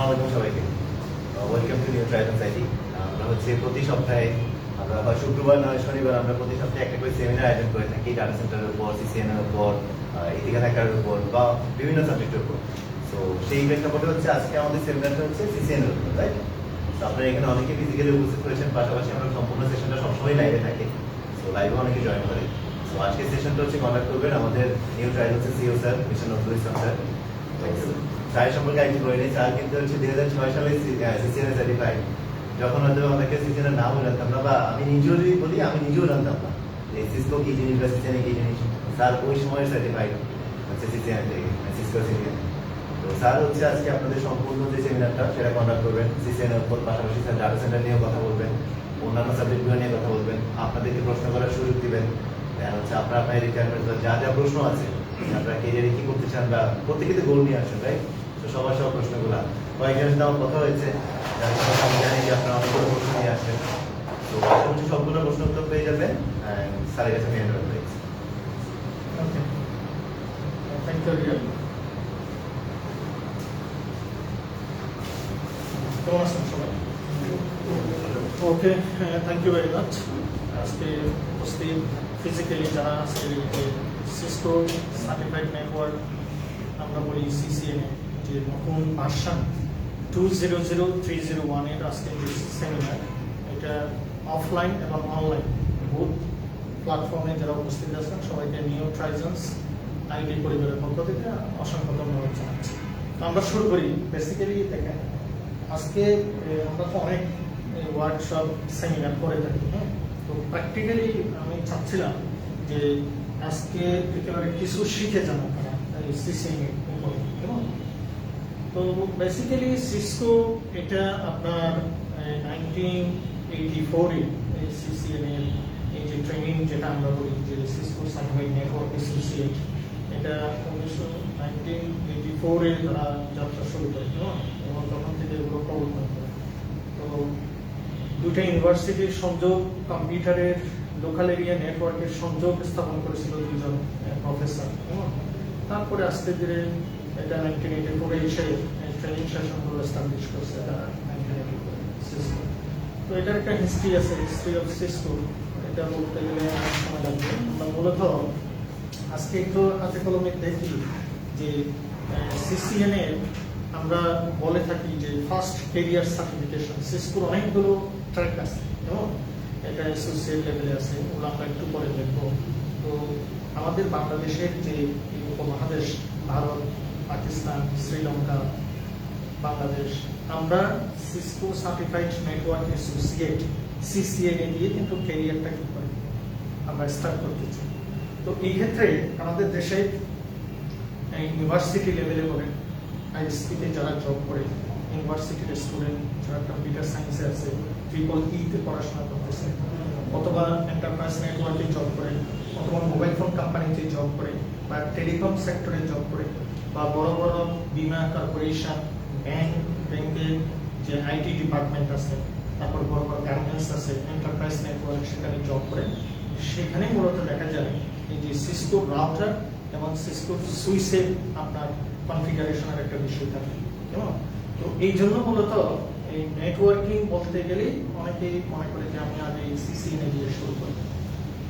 আসসালামু আলাইকুম সবাইকে। ওয়েলকাম টু নিউ ট্রাইবাল সাইটি। আমরা হচ্ছে প্রতি সপ্তাহে আমরা হয় শুক্রবার নয় শনিবার আমরা প্রতি সপ্তাহে একটা করে সেমিনার আয়োজন করে থাকি ডাটা সেন্টারের উপর, সিসিএন এর উপর, ইথিক্যাল হ্যাকারের উপর বা বিভিন্ন সাবজেক্টের উপর। তো সেই প্রেক্ষাপটে হচ্ছে আজকে আমাদের সেমিনারটা হচ্ছে সিসিএন এর উপর, রাইট? তো আপনারা এখানে অনেকে ফিজিক্যালি উপস্থিত করেছেন, পাশাপাশি আমরা সম্পূর্ণ সেশনটা সবসময় লাইভে থাকি। তো লাইভে অনেকে জয়েন করে। তো আজকের সেশনটা হচ্ছে কন্ডাক্ট করবেন আমাদের নিউ ট্রাইবালসের CEO sir mister Nazrul Islam sir. স্যারের সম্পর্কে একটু বলে নিই। স্যার কিন্তু হচ্ছে 2006 সালে সিসিএন সার্টিফাইড। যখন হয়তো আমাকে সিসিএন এর নামও জানতাম না, বা আমি নিজেও যদি বলি আমি নিজেও জানতাম না যে সিসকো কি জিনিস বা সিসিএন কি জিনিস। স্যার ওই সময় সার্টিফাইড হচ্ছে সিসিএন থেকে, সিসকো সিসিএন। তো স্যার হচ্ছে আজকে আপনাদের সম্পূর্ণ যে সেমিনারটা সেটা কন্ডাক্ট করবেন সিসিএন এর উপর, পাশাপাশি স্যার ডাটা সেন্টার নিয়েও কথা বলবেন, অন্যান্য সাবজেক্টগুলো নিয়ে কথা বলবেন, আপনাদেরকে প্রশ্ন করার সুযোগ দিবেন। হচ্ছে আপনার রিকোয়ারমেন্ট যা যা প্রশ্ন আছে, আপনারা ক্যারিয়ারে কি করতে চান বা প্রত্যেকে গোল নিয়ে আসেন, রাইট? তো সবার সব প্রশ্নগুলো কয়েকজনের সাথে আমার কথা হয়েছে, যার কথা আমি জানি যে আপনারা অনেকগুলো প্রশ্ন নিয়ে আসেন। তো আশা করছি সবগুলো প্রশ্ন উত্তর পেয়ে যাবেন। স্যারের কাছে আমি হ্যান্ড ওভার করেছি। Okay. Thank you, Riya. কেমন আছেন সবাই? ওকে, থ্যাংক ইউ ভেরি মাচ। আজকে উপস্থিত ফিজিক্যালি যারা আছে, সিসকো সার্টিফাইড নেটওয়ার্ক, আমরা বলি সিসিএনএ, যে নতুন ভার্সন 200301 এর আজকে যে সেমিনার, এটা অফলাইন এবং অনলাইন বোথ প্ল্যাটফর্মে যারা উপস্থিত আছেন সবাইকে নিউ ট্রাইজেন্স আইডি পরিবারের পক্ষ থেকে অসংখ্য ধন্যবাদ জানাচ্ছি। তো আমরা শুরু করি। বেসিক্যালি দেখেন, আজকে আমরা তো অনেক ওয়ার্কশপ সেমিনার করে থাকি, হ্যাঁ? তো প্র্যাকটিক্যালি আমি চাচ্ছিলাম যে আজকে একেবারে কিছু শিখে যান আপনারা এই সিসিএন এর উপরে, কেমন? তো বেসিক্যালি সিসকো এটা আপনার 1984 এই সিসিএন এর এই যে ট্রেনিং যেটা আমরা বলি যে সিসকো সার্টিফাইড নেটওয়ার্ক অ্যাসোসিয়েট, এটা 1984 এ তারা যাত্রা শুরু করে, এবং তখন থেকে এগুলো প্রবর্তন করে। তো দুইটা ইউনিভার্সিটির সংযোগ, কম্পিউটারের লোকাল এরিয়া নেটওয়ার্কের সংযোগ স্থাপন করেছিল দুজন প্রফেসর, তারপরে আস্তে ধীরে এটা 1984 এসে ট্রেনিং সেশনগুলো এস্টাবলিশ করছে তারা 1984 সিসকো। তো এটার একটা হিস্ট্রি আছে, হিস্ট্রি অফ সিসকো। এটা বলতে গেলে অনেক সময় লাগবে। আমরা মূলত আজকে একটু হাতে কলমে দেখি যে সিসিএন এর আমরা বলে থাকি যে ফার্স্ট ক্যারিয়ার সার্টিফিকেশন। সিসকোর অনেকগুলো ট্র্যাক আছে, এবং এটা অ্যাসোসিয়েট লেভেলে আছে, ওগুলো আমরা একটু পরে দেখবো। তো আমাদের বাংলাদেশের যে উপমহাদেশ, ভারত, পাকিস্তান, শ্রীলঙ্কা, বাংলাদেশ, আমরা Cisco certified network associate CCNA দিয়ে কিন্তু ক্যারিয়ারটা কি করে আমরা স্টার্ট করতে চাই। তো এই ক্ষেত্রে আমাদের দেশে ইউনিভার্সিটি লেভেলে বলেন, আইএসপিতে যারা জব করে, ইউনিভার্সিটির স্টুডেন্ট যারা কম্পিউটার সায়েন্সে আছে, EEE-তে পড়াশোনা করতেছে, অথবা এন্টারপ্রাইজ নেটওয়ার্কে জব করে, অথবা মোবাইল ফোন কোম্পানিতে জব করে, বা টেলিকম সেক্টরে জব করে, বা বড় বড় বিমা কর্পোরেশন, ব্যাংকের যে আইটি ডিপার্টমেন্ট আছে, তারপর বড় বড় গার্মেন্টস আছে, এন্টারপ্রাইজ নেটওয়ার্ক, সেখানে জব করে। সেখানে মূলত দেখা যায় এই যে সিসকো রাউটার এবং সিসকো সুইচের আপনার কনফিগারেশনের একটা বিষয় থাকে, কেমন? তো এই জন্য মূলত এই নেটওয়ার্কিং বলতে গেলে অনেকেই মনে করে যে আমি আগে সিসিএনএ দিয়ে শুরু করি।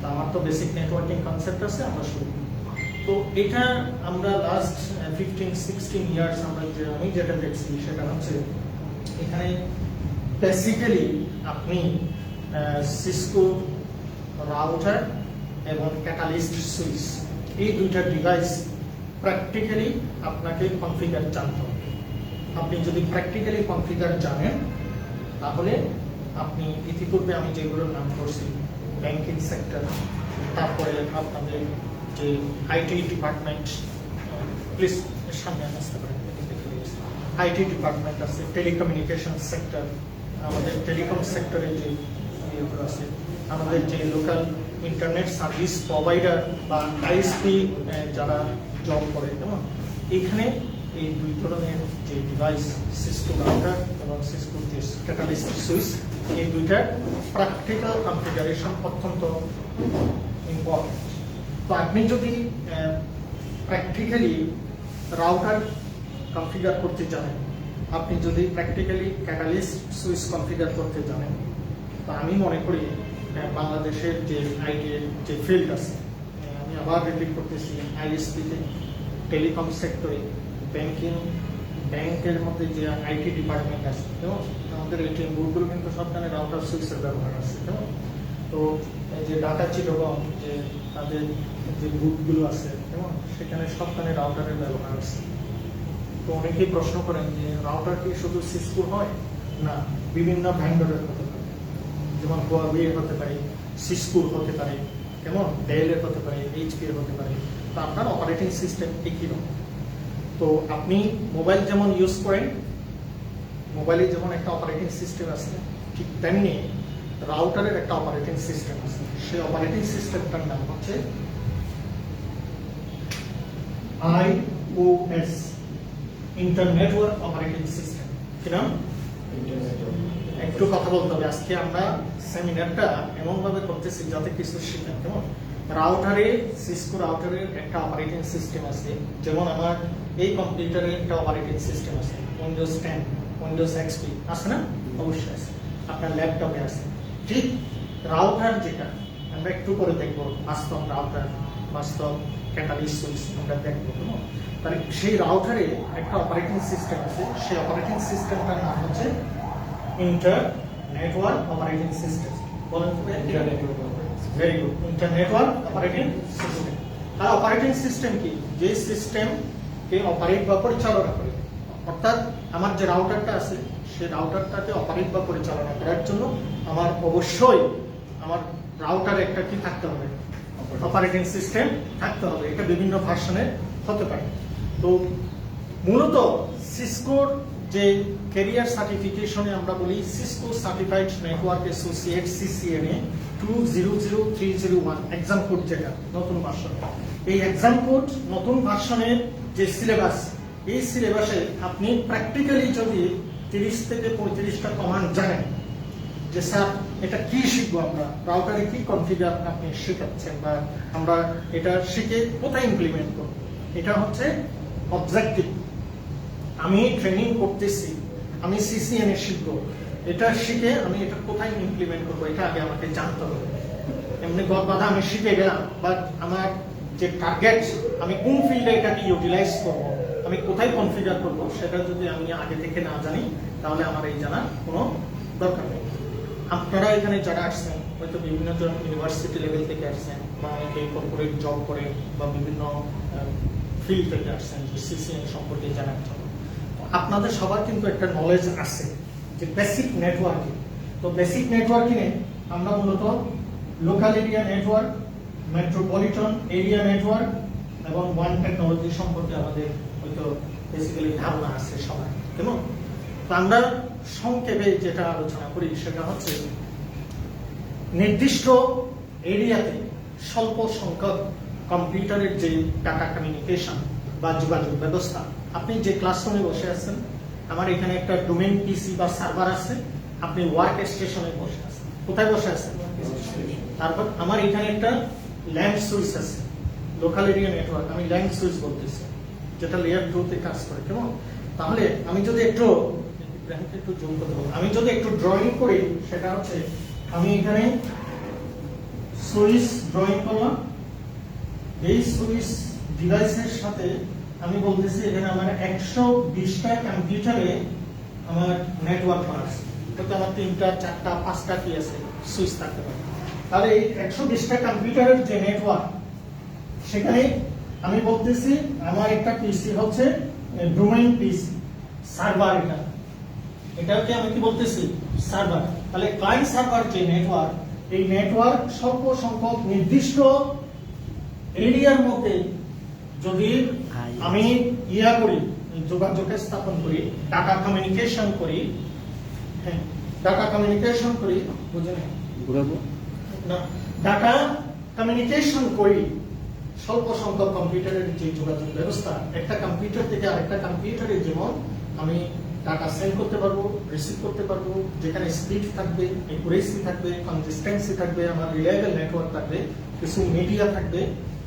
তো আমার তো বেসিক নেটওয়ার্কিং কনসেপ্ট আছে, আমরা শুরু করি। তো এটা আমরা লাস্ট 15-16 ইয়ার্স আমি যেটা দেখছি সেটা হচ্ছে এখানে বেসিক্যালি আপনি সিসকো রাউটার এবং ক্যাটালিস্ট সুইচ, এই দুইটা ডিভাইস প্র্যাকটিক্যালি আপনাকে কনফিগার জানতে হবে। আপনি যদি প্র্যাকটিক্যালি কনফিগার জানেন, তাহলে আপনি ইতিপূর্বে আমি যেগুলোর নাম করছি, ব্যাংকিং সেক্টর, তারপরে আপনাদের যে আইটি ডিপার্টমেন্ট, প্লিজ সামনে আসতে পারেন, আইটি ডিপার্টমেন্ট আছে, টেলিকমিউনিকেশন সেক্টর, আমাদের টেলিকম সেক্টরে যে ইয়েগুলো আছে, আমাদের যে লোকাল ইন্টারনেট সার্ভিস প্রোভাইডার বা আইএসপি যারা জব করে, যেমন এখানে এই দুই ধরনের যে ডিভাইস, সিসকো রাউটার এবং সিসকো যে ক্যাটালিস্ট সুইচ, এই দুইটার প্র্যাকটিক্যাল কনফিগারেশন অত্যন্ত ইম্পর্টেন্ট। তো আপনি যদি প্র্যাকটিক্যালি রাউটার কনফিগার করতে জানেন আপনি যদি প্র্যাকটিক্যালি ক্যাটালিস্ট সুইচ কনফিগার করতে জানেন, তো আমি মনে করি বাংলাদেশের যে আইটি যে ফিল্ড আছে, আমি আবার রিপিট করতেছি, আইএসপিতে, টেলিকম সেক্টরে, ব্যাংকের মধ্যে যে আইটি ডিপার্টমেন্ট আছে, এবং আমাদের এটিএম বুথগুলো কিন্তু সবখানে রাউটার সুইচের ব্যবহার আছে, এবং তো এই যে ঢাকা চিটাগং যে তাদের যে বুথগুলো আছে, এবং সেখানে সবখানে রাউটারের ব্যবহার আছে। তো অনেকেই প্রশ্ন করেন যে রাউটার কি শুধু সিসকোর হয়? না, বিভিন্ন ভেন্ডরের হতে পারে, যেমন হুয়াওয়ে হতে পারে, সিসকোর হতে পারে, কেমন ডেলের হতে পারে, এইচপি এর হতে পারে। তো আপনার অপারেটিং সিস্টেম একই রকম। তো আপনি মোবাইল যেমন ইউজ করেন, মোবাইলে যেমন একটা অপারেটিং সিস্টেম আছে, ঠিক তেমনি রাউটারের একটা অপারেটিং সিস্টেম আছে। সেই অপারেটিং সিস্টেমটার নাম হচ্ছে iOS, ইন্টারনেটওয়ার্ক অপারেটিং সিস্টেম। কি নাম? একটু কথা বলতে হবে। আজকে আমরা সেমিনারটা এমন ভাবে করতেছি যাতে কিছু শিখেন। কেমন? রাউটারে, সিসকো রাউটারের একটা অপারেটিং সিস্টেম আছে, যেমন আমার এই কম্পিউটারে একটা অপারেটিং সিস্টেম আছে, উইন্ডোজ 10, উইন্ডোজ এক্সপি আছে না? অবশ্যই আছে। আপনার ল্যাপটপে আছে। ঠিক রাউটার যেটা আমরা একটু করে দেখব, বাস্তব রাউটার, বাস্তব ক্যাটালিস্ট সুইচ আমরা দেখবো। কেমন? তাহলে সেই রাউটারে একটা অপারেটিং সিস্টেম আছে, সেই অপারেটিং সিস্টেমটার নাম হচ্ছে ইন্টারনেটওয়ার্ক অপারেটিং সিস্টেম। বলেন তো? Very good, internetwork operating system. আর অপারেটিং সিস্টেম কি? যে সিস্টেমকে অপারেট বা পরিচালনা করে, অর্থাৎ আমার যে রাউটারটা আছে সেই রাউটারটাকে অপারেট বা পরিচালনা করার জন্য আমার অবশ্যই আমার রাউটারে একটা কি থাকতে হবে? অপারেটিং সিস্টেম থাকতে হবে। এটা বিভিন্ন ভার্সনের হতে পারে। তো মূলত সিসকোর যে ক্যারিয়ার সার্টিফিকেশনে আমরা বলি Cisco certified network associate CCNA 200301 exam code, যেটা নতুন ভার্সন। এই এক্সাম কোড নতুন ভার্সনের যে সিলেবাস, এই সিলেবাসে আপনি প্র্যাকটিক্যালি যদি 30 থেকে 35টা কমান্ড জানেন, যে স্যার এটা কি শিখবো, আমরা রাউটারে কি কনফিগার আপনি শেখাচ্ছেন, বা আমরা এটা শিখে কোথায় ইমপ্লিমেন্ট করবো, এটা হচ্ছে অবজেক্টিভ। আমি ট্রেনিং করতেছি, আমি CCNA শিখবো, এটা শিখে আমি এটা কোথায় ইমপ্লিমেন্ট করবো, এটা আগে আমাকে জানতে হবে। এমনি গড়বাধা আমি শিখে গেলাম, বাট আমার যে টার্গেট, আমি কোন ফিল্ডে এটাকে ইউটিলাইজ করবো, আমি কোথায় কনফিগার করবো, সেটা যদি আমি আগে থেকে না জানি, তাহলে আমার এই জানার কোনো দরকার নেই। আপনারা এখানে যারা আসছেন, হয়তো বিভিন্ন জন ইউনিভার্সিটি লেভেল থেকে আসছেন, বা অনেকে কর্পোরেট জব করে, বা বিভিন্ন ফিল্ড থেকে আসছেন যে CCNA সম্পর্কে জানার জন্য। আপনাদের সবার কিন্তু একটা নলেজ আছে যে বেসিক নেটওয়ার্কিং। তো বেসিক নেটওয়ার্কিংয়ে আমরা মূলত local area network, metropolitan area network এবং ওয়ান টেকনোলজি সম্পর্কে আমাদের হয়তো বেসিক্যালি ধারণা আছে সবার। কেমন? তো আমরা সংক্ষেপে যেটা আলোচনা করি সেটা হচ্ছে নির্দিষ্ট এরিয়াতে স্বল্প সংখ্যক কম্পিউটারের যে ডাটা কমিউনিকেশন বা যোগাযোগ ব্যবস্থা। আপনি যে ক্লাসরুমে বসে আছেন, আমার এখানে একটা ডোমেইন পিসি বা সার্ভার আছে, আপনি ওয়ার্ক স্টেশনে বসে আছেন। কোথায় বসে আছেন? তারপর আমার এখানে একটা ল্যান্ড সুইচ আছে, লোকাল এরিয়া নেটওয়ার্ক, আমি ল্যান্ড সুইচ বলতেছি, যেটা লেয়ার 2 তে কাজ করে। কেমন? তাহলে আমি যদি একটু জুম করতে পারবো, আমি যদি একটু ড্রয়িং করি, সেটা হচ্ছে আমি এখানে সুইচ ড্রয়িং করলাম। এই সুইচ ডিভাইসের সাথে আমি বলতেছি এখানে আমার 120টা কম্পিউটারে আমার নেটওয়ার্ক করা আছে। হয়তো আমার 3টা 4টা 5টা কি আছে সুইচ থাকতে পারে। তাহলে এই 120টা কম্পিউটারের যে নেটওয়ার্ক, সেখানে আমি বলতেছি আমার একটা পিসি হচ্ছে ডোমেইন পিসি, সার্ভার। এটাকে আমি কি বলতেছি? সার্ভার। তাহলে ক্লায়েন্ট সার্ভার যে নেটওয়ার্ক, এই নেটওয়ার্ক স্বল্প সংখ্যক নির্দিষ্ট এরিয়ার মধ্যে যদি আমি করি, যোগাযোগ স্থাপন করি, ডাটা কমিউনিকেশন করি, হ্যাঁ ডাটা কমিউনিকেশন করি, বুঝলেন না? ডাটা কমিউনিকেশন করি স্বল্প সংখ্যক কম্পিউটারের যে যোগাযোগ ব্যবস্থা, একটা কম্পিউটার থেকে আরেকটা কম্পিউটারে যেমন আমি ডাটা সেন্ড করতে পারবো, রিসিভ করতে পারবো, যেখানে স্পিড থাকবে, একুরেসি থাকবে, কনসিস্টেন্সি থাকবে, আমার রিলায়েবল নেটওয়ার্ক থাকবে, কিছু মিডিয়া থাকবে,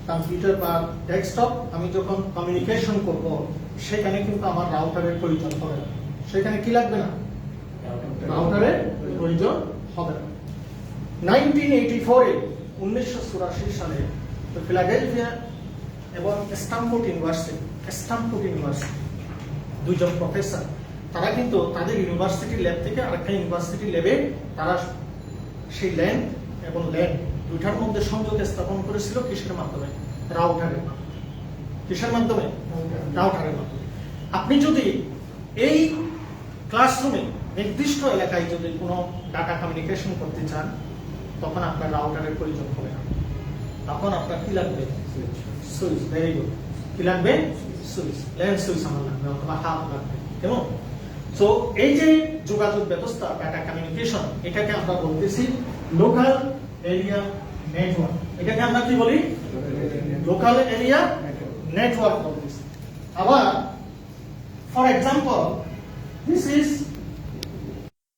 কম্পিউটার বা ডেস্কটপ। আমি যখন কমিউনিকেশন করব, সেখানে কিন্তু আমার রাউটারের প্রয়োজন হবে না। সেখানে কি লাগবে না, রাউটারের প্রয়োজন হবে না। 1984 সালে ফিলাডেলফিয়া এবং স্ট্যানফোর্ড ইউনিভার্সিটি দুইজন প্রফেসর তারা কিন্তু তাদের ইউনিভার্সিটি ল্যাব থেকে আরেকটা ইউনিভার্সিটি ল্যাবে তারা সেই ল্যান্ড এবং ল্যান্ড দুইটার মধ্যে সংযোগ স্থাপন করেছিল কিসের মাধ্যমে, রাউটারের মাধ্যমে। কিসের মাধ্যমে, রাউটারের মাধ্যমে। আপনি যদি এই ক্লাসরুমে নির্দিষ্ট এলাকায় যদি কোনো ডাটা কমিউনিকেশন করতে চান তখন আপনার রাউটারের প্রয়োজন হবে না, তখন আপনার কি লাগবে, সুইচ। Very good. কি লাগবে, সুইচ, ল্যান্ড সুইচ আমার লাগবে অথবা হাব লাগবে, কেমন? সো এই যে যোগাযোগ ব্যবস্থা ডাটা কমিউনিকেশন, এটাকে আমরা বলতেছি লোকাল এরিয়া নেটওয়ার্ক। এটাকে আমরা কি বলি, লোকাল এরিয়া নেটওয়ার্ক বলতেছি। আবার ফর এক্সাম্পল দিস ইজ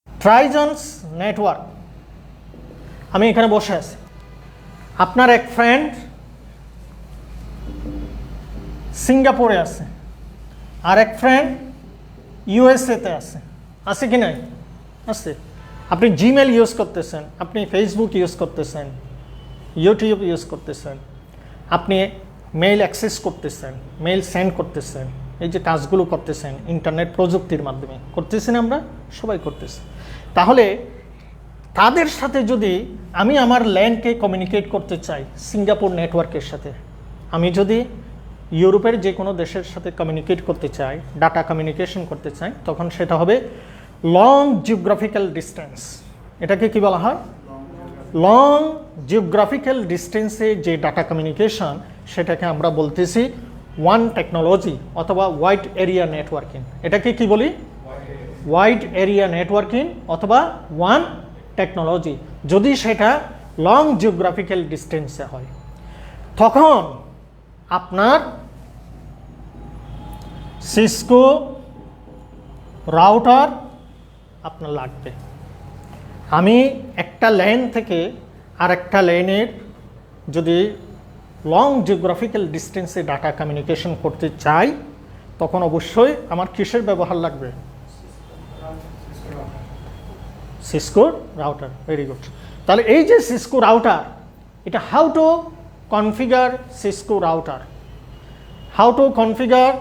ট্রাইজন্স নেটওয়ার্ক। আমি এখানে বসে আছি, আপনার এক ফ্রেন্ড সিঙ্গাপুরে আছে, আর এক ফ্রেন্ড ইউএসএতে আছে কি নাই, আছে। আপনি জিমেল ইউজ করতেছেন, আপনি ফেসবুক ইউজ করতেছেন, ইউটিউব ইউজ করতেছেন, আপনি মেইল অ্যাক্সেস করতেছেন, মেইল সেন্ড করতেছেন, এই যে কাজগুলো করতেছেন ইন্টারনেট প্রযুক্তির মাধ্যমে করতেছেন, আমরা সবাই করতেছি। তাহলে তাদের সাথে যদি আমি আমার ল্যান্ডকে কমিউনিকেট করতে চাই সিঙ্গাপুর নেটওয়ার্কের সাথে, আমি যদি ইউরোপের যে কোনো দেশের সাথে কমিউনিকেট করতে চাই, ডাটা কমিউনিকেশন করতে চাই, তখন সেটা হবে লং জিওগ্রাফিক্যাল ডিস্টেন্স। এটাকে কি বলা হয়, লং জিওগ্রাফিক্যাল ডিস্টেন্সে যে ডাটা কমিউনিকেশন, সেটাকে আমরা বলতেছি ওয়ান টেকনোলজি অথবা ওয়াইড এরিয়া নেটওয়ার্কিং। এটাকে কি বলি, ওয়াইড এরিয়া নেটওয়ার্কিং অথবা ওয়ান টেকনোলজি। যদি সেটা লং জিওগ্রাফিক্যাল ডিস্টেন্সে হয় তখন আপনার সিসকো রাউটার আপনার লাগবে। আমি একটা ল্যান থেকে আরেকটা ল্যানের যদি লং জিওগ্রাফিক্যাল ডিস্টেন্সে ডাটা কমিউনিকেশন করতে চাই তখন অবশ্যই আমার কিসের ব্যবহার লাগবে, সিসকো রাউটার। Very good. তাহলে এই যে সিসকো রাউটার, এটা how to configure Cisco router, how to configure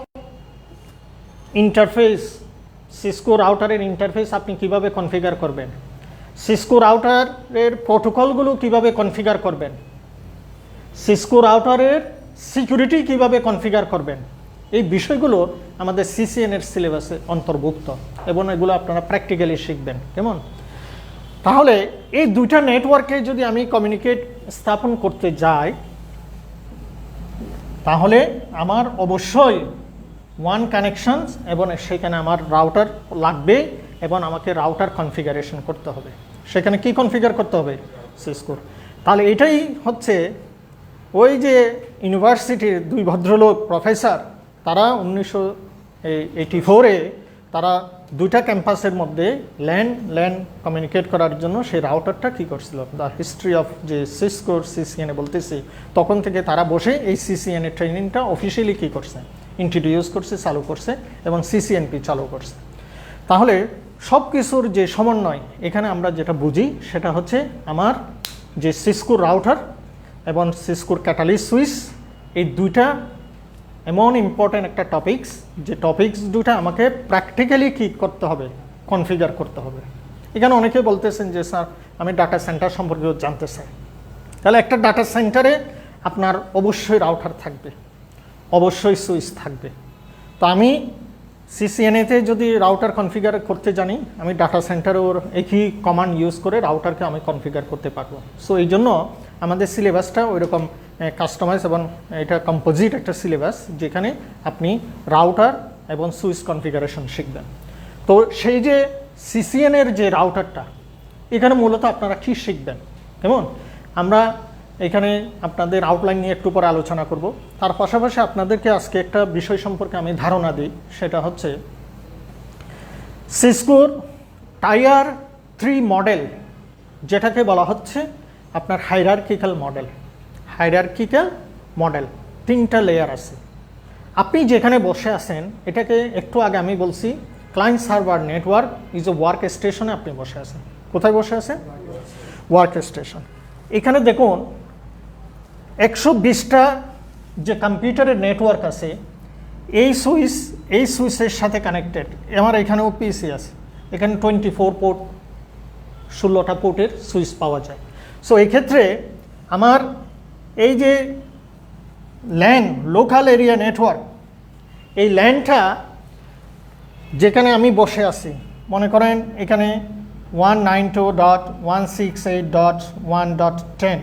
interface. Cisco রাউটারের ইন্টারফেস আপনি কিভাবে কনফিগার করবেন, সিসকো রাউটারের প্রোটোকলগুলো কিভাবে কনফিগার করবেন, সিসকো রাউটারের সিকিউরিটি কিভাবে কনফিগার করবেন, এই বিষয়গুলো আমাদের সিসিএন এর সিলেবাসে অন্তর্ভুক্ত এবং এগুলো আপনারা প্র্যাকটিক্যালি শিখবেন, কেমন? তাহলে এই দুইটা নেটওয়ার্কে যদি আমি কমিউনিকেট স্থাপন করতে যাই তাহলে আমার অবশ্যই ওয়ান কানেকশন এবং সেখানে আমার রাউটার লাগবে এবং আমাকে রাউটার কনফিগারেশন করতে হবে। সেখানে কি কনফিগার করতে হবে, সিসকোর। তাহলে এটাই হচ্ছে ওই যে ইউনিভার্সিটির দুই ভদ্রলোক প্রফেসর, তারা 1984-এ তারা দুইটা ক্যাম্পাসের মধ্যে ল্যান্ড কমিউনিকেট করার জন্য সেই রাউটারটা কী করছিল, দ্য হিস্ট্রি অফ যে সিসকোর সিসিএনএ বলতেছি, তখন থেকে তারা বসে এই সিসিএনএ ট্রেনিংটা অফিসিয়ালি কী করছে, ইন্ট্রোডিউস করছে, চালু করছে এবং সিসিএনপি চালু করছে। তাহলে সব কিছুর যে সমন্বয় এখানে আমরা যেটা বুঝি সেটা হচ্ছে আমার যে সিসকোর রাউটার এবং সিসকোর ক্যাটালিস্ট সুইচ, এই দুইটা এমন ইম্পর্ট্যান্ট একটা টপিকস যে টপিকস দুটা আমাকে প্র্যাকটিক্যালি কী করতে হবে, কনফিগার করতে হবে। এখানে অনেকে বলতেছেন যে স্যার আমি ডাটা সেন্টার সম্পর্কে জানতে চাই। তাহলে একটা ডাটা সেন্টারে আপনার অবশ্যই রাউটার থাকবে, অবশ্যই সুইচ থাকবে। তো আমি সিসিএনএতে যদি রাউটার কনফিগার করতে জানি, আমি ডাটা সেন্টারে ওর একই কমান্ড ইউজ করে রাউটারকে আমি কনফিগার করতে পারবো। সো এই জন্য আমাদের সিলেবাসটা ওইরকম কাস্টমাইজ এবং এটা কম্পোজিট একটা সিলেবাস, যেখানে আপনি রাউটার এবং সুইচ কনফিগারেশন শিখবেন। তো সেই যে সিসিএনের যে রাউটারটা, এখানে মূলত আপনারা কী শিখবেন, কেমন? আমরা এখানে আপনাদের আউটলাইন নিয়ে একটু পরে আলোচনা করব। তার পাশাপাশি আপনাদেরকে আজকে একটা বিষয় সম্পর্কে আমি ধারণা দিই, সেটা হচ্ছে সিসকোর টায়ার 3 মডেল, যেটাকে বলা হচ্ছে আপনার হাইরার্কিক্যাল মডেল। হাইরার্কিক্যাল মডেল 3টা লেয়ার আছে। আপনি যেখানে বসে আছেন, এটাকে একটু আগে আমি বলছি client server network is a work স্টেশনে আপনি বসে আছেন। কোথায় বসে আছেন? Work station. এখানে দেখুন 120টা যে কম্পিউটারের নেটওয়ার্ক আছে, এই সুইচের সাথে কানেক্টেড। আমার এখানেও পিসি আছে, এখানে 24 পোর্ট 16টা পোর্টের সুইচ পাওয়া যায়। সো এক্ষেত্রে আমার এই যে ল্যান লোকাল এরিয়া নেটওয়ার্ক, এই ল্যানটা যেখানে আমি বসে আছি, মনে করেন এখানে 192.168.1.10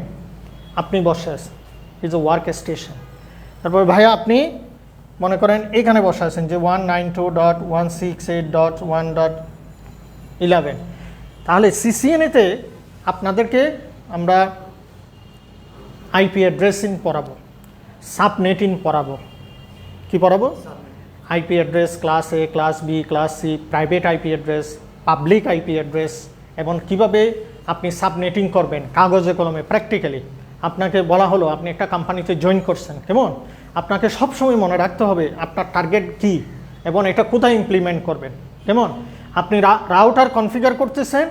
আপনি বসে আছেন, ইজ এ ওয়ার্ক স্টেশন। তারপর ভাইয়া আপনি মনে করেন এখানে বসে আছেন যে 192.168.1.11। তাহলে সিসিএনএতে আপনাদেরকে আমরা আইপি অ্যাড্রেসিং পড়াবো, সাবনেটিং পড়াবো। কি পড়াবো? IP address, class A, class B, class C, private IP address, public IP address, এবং কিভাবে আপনি সাবনেটিং করবেন কাগজে কলমে প্র্যাকটিক্যালি। আপনাকে বলা হলো আপনি একটা কোম্পানিতে জয়েন করছেন, কেমন? আপনাকে সবসময় মনে রাখতে হবে আপনার টার্গেট কি এবং এটা কোথায় ইমপ্লিমেন্ট করবেন, কেমন? আপনি রাউটার কনফিগার করতেছেন,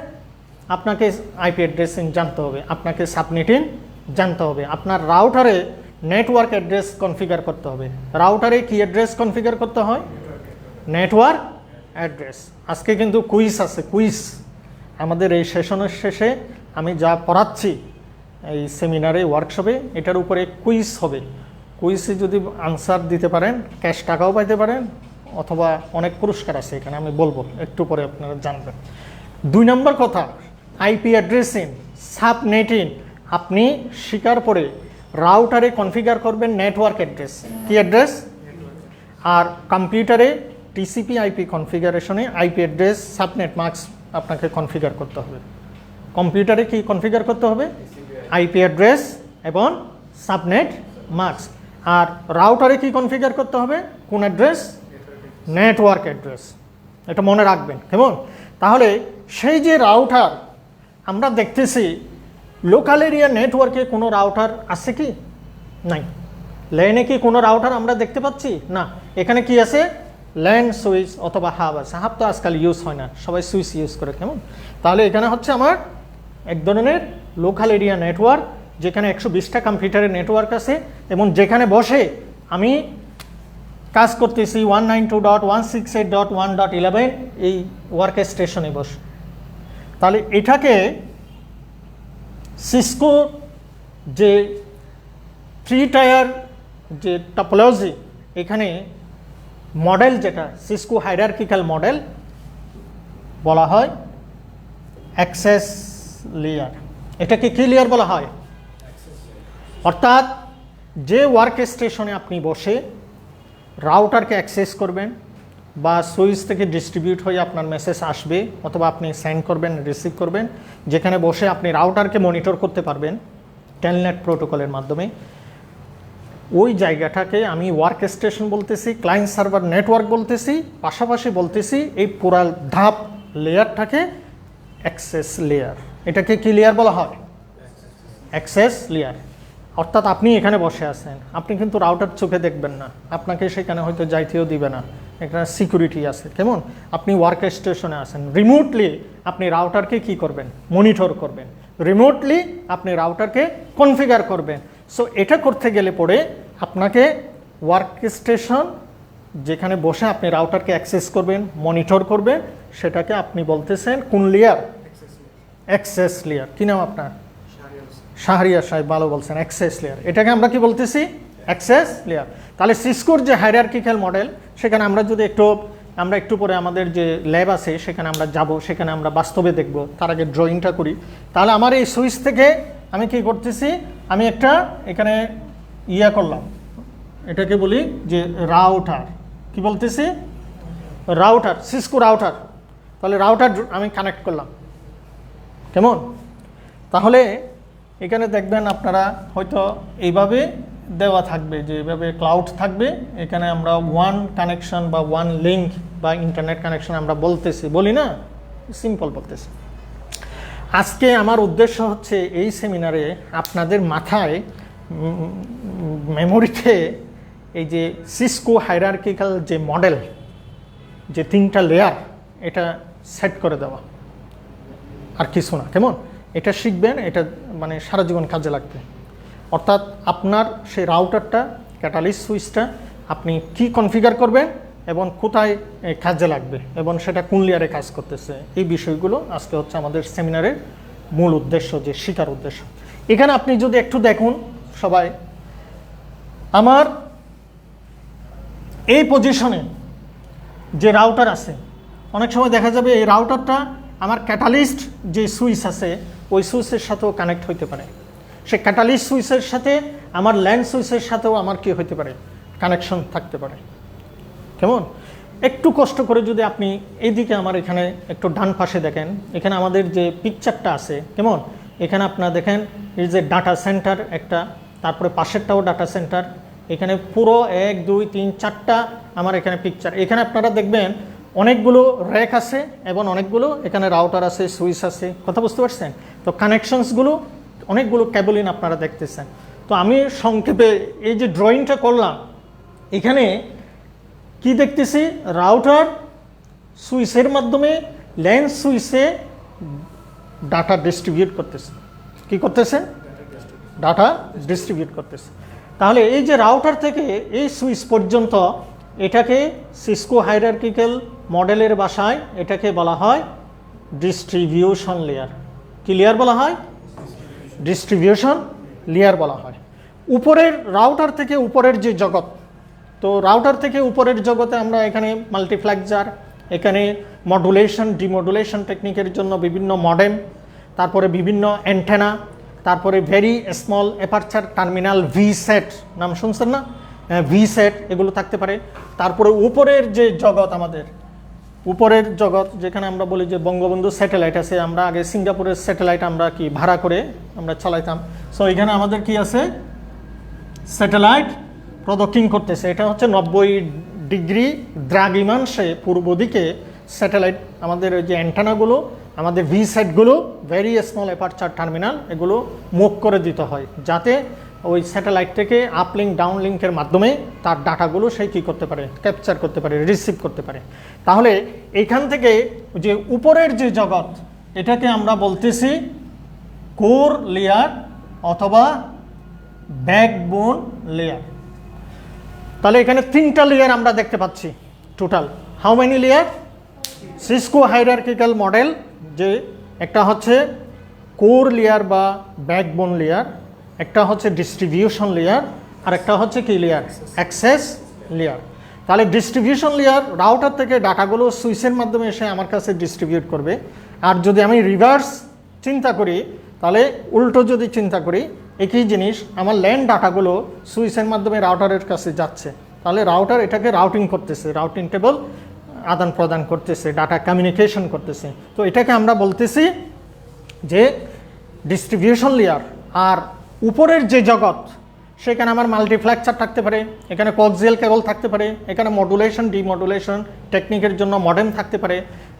আপনাকে আইপি অ্যাড্রেসিং জানতে হবে, আপনাকে সাবনেটিং জানতে হবে, আপনার রাউটারে নেটওয়ার্ক অ্যাড্রেস কনফিগার করতে হবে। রাউটারে কি অ্যাড্রেস কনফিগার করতে হয়? Network address. আজকে কিন্তু কুইজ আছে, কুইজ আমাদের এই সেশনের শেষে আমি যা পড়াচ্ছি এই সেমিনারে, ওয়ার্কশপে, এটার উপরে কুইজ হবে। কুইজে যদি আনসার দিতে পারেন ক্যাশ টাকাও পাইতে পারেন, অথবা অনেক পুরস্কার আছে এখানে, আমি বলবো একটু পরে, আপনারা জানবেন। 2 নম্বর কথা, আইপি অ্যাড্রেসিং, সাবনেটিং আপনি শিকার পরে রাউটারে কনফিগার করবেন নেটওয়ার্ক অ্যাড্রেস। কি অ্যাড্রেস? আর কম্পিউটারে টিসিপি আইপি কনফিগারেশনে আইপি অ্যাড্রেস, সাবনেট মাস্ক আপনাকে কনফিগার করতে হবে। কম্পিউটারে কি কনফিগার করতে হবে? আইপি অ্যাড্রেস এবং সাবনেট মাস্ক। আর রাউটারে কি কনফিগার করতে হবে? কোন অ্যাড্রেস? Network address. এটা মনে রাখবেন, কেমন? তাহলে সেই যে রাউটার আমরা দেখতেছি, লোকাল এরিয়া নেটওয়ার্কে কোনো রাউটার আছে কি? নাই। ল্যানে কি কোনো রাউটার আমরা দেখতে পাচ্ছি? না। এখানে কি আছে? ল্যান সুইচ অথবা হাব আছে। হাব তো আজকাল ইউজ হয় না, সবাই সুইচ ইউজ করে, কেমন? তাহলে এখানে হচ্ছে আমার এক ধরনের লোকাল এরিয়া নেটওয়ার্ক, যেখানে 120টা কম্পিউটারের নেটওয়ার্ক আছে, এবং যেখানে বসে আমি কাজ করতেছি 192.168.1.11 এই ওয়ার্ক স্টেশনে বসে। তাহলে এটাকে সিসকো যে 3 টায়ার যে টপোলজি, এখানে মডেল যেটা সিসকো হায়ারার্কিক্যাল মডেল বলা হয় অ্যাক্সেস লেয়ার। এটাকে কি লেয়ার বলা হয়? অর্থাৎ যে ওয়ার্ক স্টেশনে আপনি বসে রাউটারকে অ্যাক্সেস করবেন, বা সুইচ থেকে ডিস্ট্রিবিউট হয়ে আপনার মেসেজ আসবে, অথবা আপনি সেন্ড করবেন, রিসিভ করবেন, যেখানে বসে আপনি রাউটারকে মনিটর করতে পারবেন টেলনেট প্রোটোকলের মাধ্যমে, ওই জায়গাটাকে আমি ওয়ার্ক স্টেশন বলতেছি, ক্লায়েন্ট সার্ভার নেটওয়ার্ক বলতেছি, পাশাপাশি বলতেছি এই পুরা ধাপ লেয়ারটাকে অ্যাক্সেস লেয়ার। এটাকে কি লেয়ার বলা হয়? Access layer. অর্থাৎ আপনি এখানে বসে আছেন, আপনি কিন্তু রাউটার চোখে দেখবেন না, আপনাকে সেখানে হয়তো যাইতেও দিবে না, এখানে সিকিউরিটি আছে, কেমন? আপনি ওয়ার্ক স্টেশনে আছেন, রিমোটলি আপনি রাউটারকে কি করবেন? মনিটর করবেন, রিমোটলি আপনি রাউটারকে কনফিগার করবেন। সো এটা করতে গেলে পরে আপনাকে ওয়ার্ক স্টেশন যেখানে বসে আপনি রাউটারকে অ্যাক্সেস করবেন, মনিটর করবেন, সেটাকে আপনি বলতেছেন কোন লেয়ার? Access layer. কি নাম আপনার? শাহরিয়ার সাহেব, ভালো বলছেন, অ্যাক্সেস লেয়ার। এটাকে আমরা কি বলতেছি? Access layer. তাহলে সিসকোর যে হায়ারার্কিক্যাল মডেল, সেখানে আমরা যদি একটু পরে আমাদের যে ল্যাব আছে সেখানে আমরা যাব, সেখানে আমরা বাস্তবে দেখব, তার আগে ড্রয়িংটা করি। তাহলে আমার এই সুইচ থেকে আমি কি করতেছি? আমি একটা এখানে করলাম, এটাকে বলি যে রাউটার। কি বলতেছি? Router, Cisco router. তাহলে রাউটার আমি কানেক্ট করলাম, কেমন? তাহলে এখানে দেখবেন আপনারা হয়তো এইভাবে দেওয়া থাকবে, যে এইভাবে ক্লাউড থাকবে, এখানে আমরা ওয়ান কানেকশন বা ওয়ান লিঙ্ক বা ইন্টারনেট কানেকশন আমরা বলতেছি, বলি না? সিম্পল বলতেছি। আজকে আমার উদ্দেশ্য হচ্ছে এই সেমিনারে আপনাদের মাথায় মেমোরিতে এই যে সিসকো হায়ারার্কিক্যাল যে মডেল, যে 3টা লেয়ার, এটা সেট করে দেওয়া, আর কিছু না। কেমন? এটা শিখবেন, এটা মানে সারা জীবন কাজে লাগবে। অর্থাৎ আপনার সেই রাউটারটা, ক্যাটালিস্ট সুইচটা আপনি কি কনফিগার করবেন এবং কোথায় কাজে লাগবে এবং সেটা কোন লেয়ারে কাজ করতেছে, এই বিষয়গুলো আজকে হচ্ছে আমাদের সেমিনারের মূল উদ্দেশ্য, যে শেখার উদ্দেশ্য। এখানে আপনি যদি একটু দেখুন সবাই, আমার এই পজিশনে যে রাউটার আছে, অনেক সময় দেখা যাবে এই রাউটারটা আমার ক্যাটালিস্ট যে সুইচ আছে ওই সুইচের সাথেও কানেক্ট হইতে পারে। সে ক্যাটালিস্ট সুইচের সাথে আমার ল্যান্ড সুইচের সাথেও আমার কি হইতে পারে, কানেকশন থাকতে পারে। কেমন? একটু কষ্ট করে যদি আপনি এইদিকে আমার এখানে একটু ডান পাশে দেখেন, এখানে আমাদের যে পিকচারটা আছে, কেমন? এখানে আপনারা দেখেন এই যে ডাটা সেন্টার একটা, তারপরে পাশেরটাও ডাটা সেন্টার, এখানে পুরো 1 2 3 4টা আমার এখানে পিকচার। এখানে আপনারা দেখবেন অনেকগুলো র্যাক আছে এবং অনেকগুলো এখানে রাউটার আছে, সুইচ আছে। কথা বুঝতে পারছেন? তো কানেকশনসগুলো অনেকগুলো ক্যাবলিন আপনারা দেখতেছেন। তো আমি সংক্ষেপে এই যে ড্রয়িংটা করলাম, এখানে কি দেখতেছি, রাউটার সুইচের মাধ্যমে ল্যান্ড সুইচে ডাটা ডিস্ট্রিবিউট করতেছে। কি করতেছে? ডাটা ডিস্ট্রিবিউট করতেছে। তাহলে এই যে রাউটার থেকে এই সুইচ পর্যন্ত, এটাকে সিসকো হায়ারার্কিক্যাল মডেলের ভাষায় এটাকে বলা হয় ডিস্ট্রিবিউশন লেয়ার। কি লেয়ার বলা হয়? ডিস্ট্রিবিউশন লেয়ার বলা হয়। উপরের রাউটার থেকে উপরের যে জগৎ, তো রাউটার থেকে উপরের জগতে আমরা এখানে মাল্টিপ্লেক্সার, এখানে মডুলেশন ডিমডুলেশন টেকনিকের জন্য বিভিন্ন মডেম, তারপরে বিভিন্ন অ্যান্টেনা, তারপরে ভেরি স্মল অ্যাপারচার টার্মিনাল ভিসেট, নাম শুনছেন না? ভিসেট, এগুলো থাকতে পারে। তারপরে উপরের যে জগৎ, আমাদের উপরের জগৎ যেখানে আমরা বলি যে বঙ্গবন্ধু স্যাটেলাইট আছে, আমরা আগে সিঙ্গাপুরের স্যাটেলাইট আমরা কি ভাড়া করে আমরা চালাইতাম। সো এখানে আমাদের কি আছে, স্যাটেলাইট প্রদক্ষিণ করতেছে। এটা হচ্ছে 90 ডিগ্রি দ্রাঘিমাংশে পূর্ব দিকে স্যাটেলাইট, আমাদের ওই যে অ্যান্টেনাগুলো, আমাদের ভিসেটগুলো, ভেরি স্মল অ্যাপারচার টার্মিনাল, এগুলো মুভ করে দিতে হয় যাতে ওই স্যাটেলাইট থেকে আপলিঙ্ক ডাউনলিঙ্কের মাধ্যমে তার ডাটাগুলো সেই কী করতে পারে, ক্যাপচার করতে পারে, রিসিভ করতে পারে। তাহলে এইখান থেকে যে উপরের যে জগৎ, এটাকে আমরা বলতেছি কোর লেয়ার অথবা ব্যাকবোন লেয়ার। তাহলে এখানে 3টা লেয়ার আমরা দেখতে পাচ্ছি total. How many layer? Cisco hierarchical model, যে একটা হচ্ছে কোর লেয়ার বা ব্যাকবোন লেয়ার, একটা হচ্ছে ডিস্ট্রিবিউশন লেয়ার, আর একটা হচ্ছে কি লেয়ার, অ্যাক্সেস লেয়ার। তাহলে ডিস্ট্রিবিউশন লেয়ার রাউটার থেকে ডাটাগুলো সুইচের মাধ্যমে এসে আমার কাছে ডিস্ট্রিবিউট করবে। আর যদি আমি রিভার্স চিন্তা করি, তাহলে উল্টো যদি চিন্তা করি, একই জিনিস, আমার ল্যান্ড ডাটাগুলো সুইচের মাধ্যমে রাউটারের কাছে যাচ্ছে, তাহলে রাউটার এটাকে রাউটিং করতেছে, রাউটিং টেবল আদান প্রদান করতেছে, ডাটা কমিউনিকেশন করতেছে। তো এটাকে আমরা বলতেছি যে ডিস্ট্রিবিউশন লেয়ার। আর উপরের যে জগৎ, সেখানে আমার মাল্টিপ্লেক্সার থাকতে পারে, এখানে কোয়াক্সিয়াল কেবল থাকতে পারে, এখানে মডুলেশন ডিমডুলেশন টেকনিকের জন্য মডেম থাকতে পারে,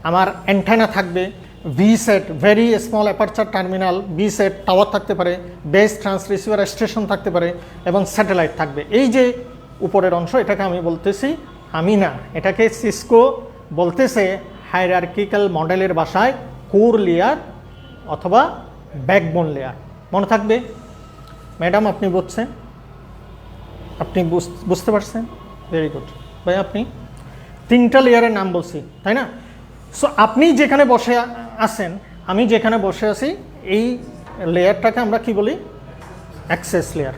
আমার অ্যান্টেনা থাকবে, VSAT very small aperture terminal VSAT tower থাকতে পারে, বেস ট্রান্সরিসিভার স্টেশন থাকতে পারে এবং স্যাটেলাইট থাকবে। এই যে উপরের অংশ, এটাকে আমি বলতেছি, আমি না, এটাকে সিসকো বলতেছে হায়ারার্কিক্যাল মডেলের ভাষায় কোর লেয়ার অথবা ব্যাকবোন লেয়ার। মনে থাকবে? ম্যাডাম আপনি বুঝছেন? আপনি বুঝতে পারছেন? ভেরি গুড ভাই। আপনি 3টা লেয়ারের নাম বলছি, তাই না? সো আপনি যেখানে বসে আছেন, আমি যেখানে বসে আছি, এই লেয়ারটাকে আমরা কি বলি? Access layer.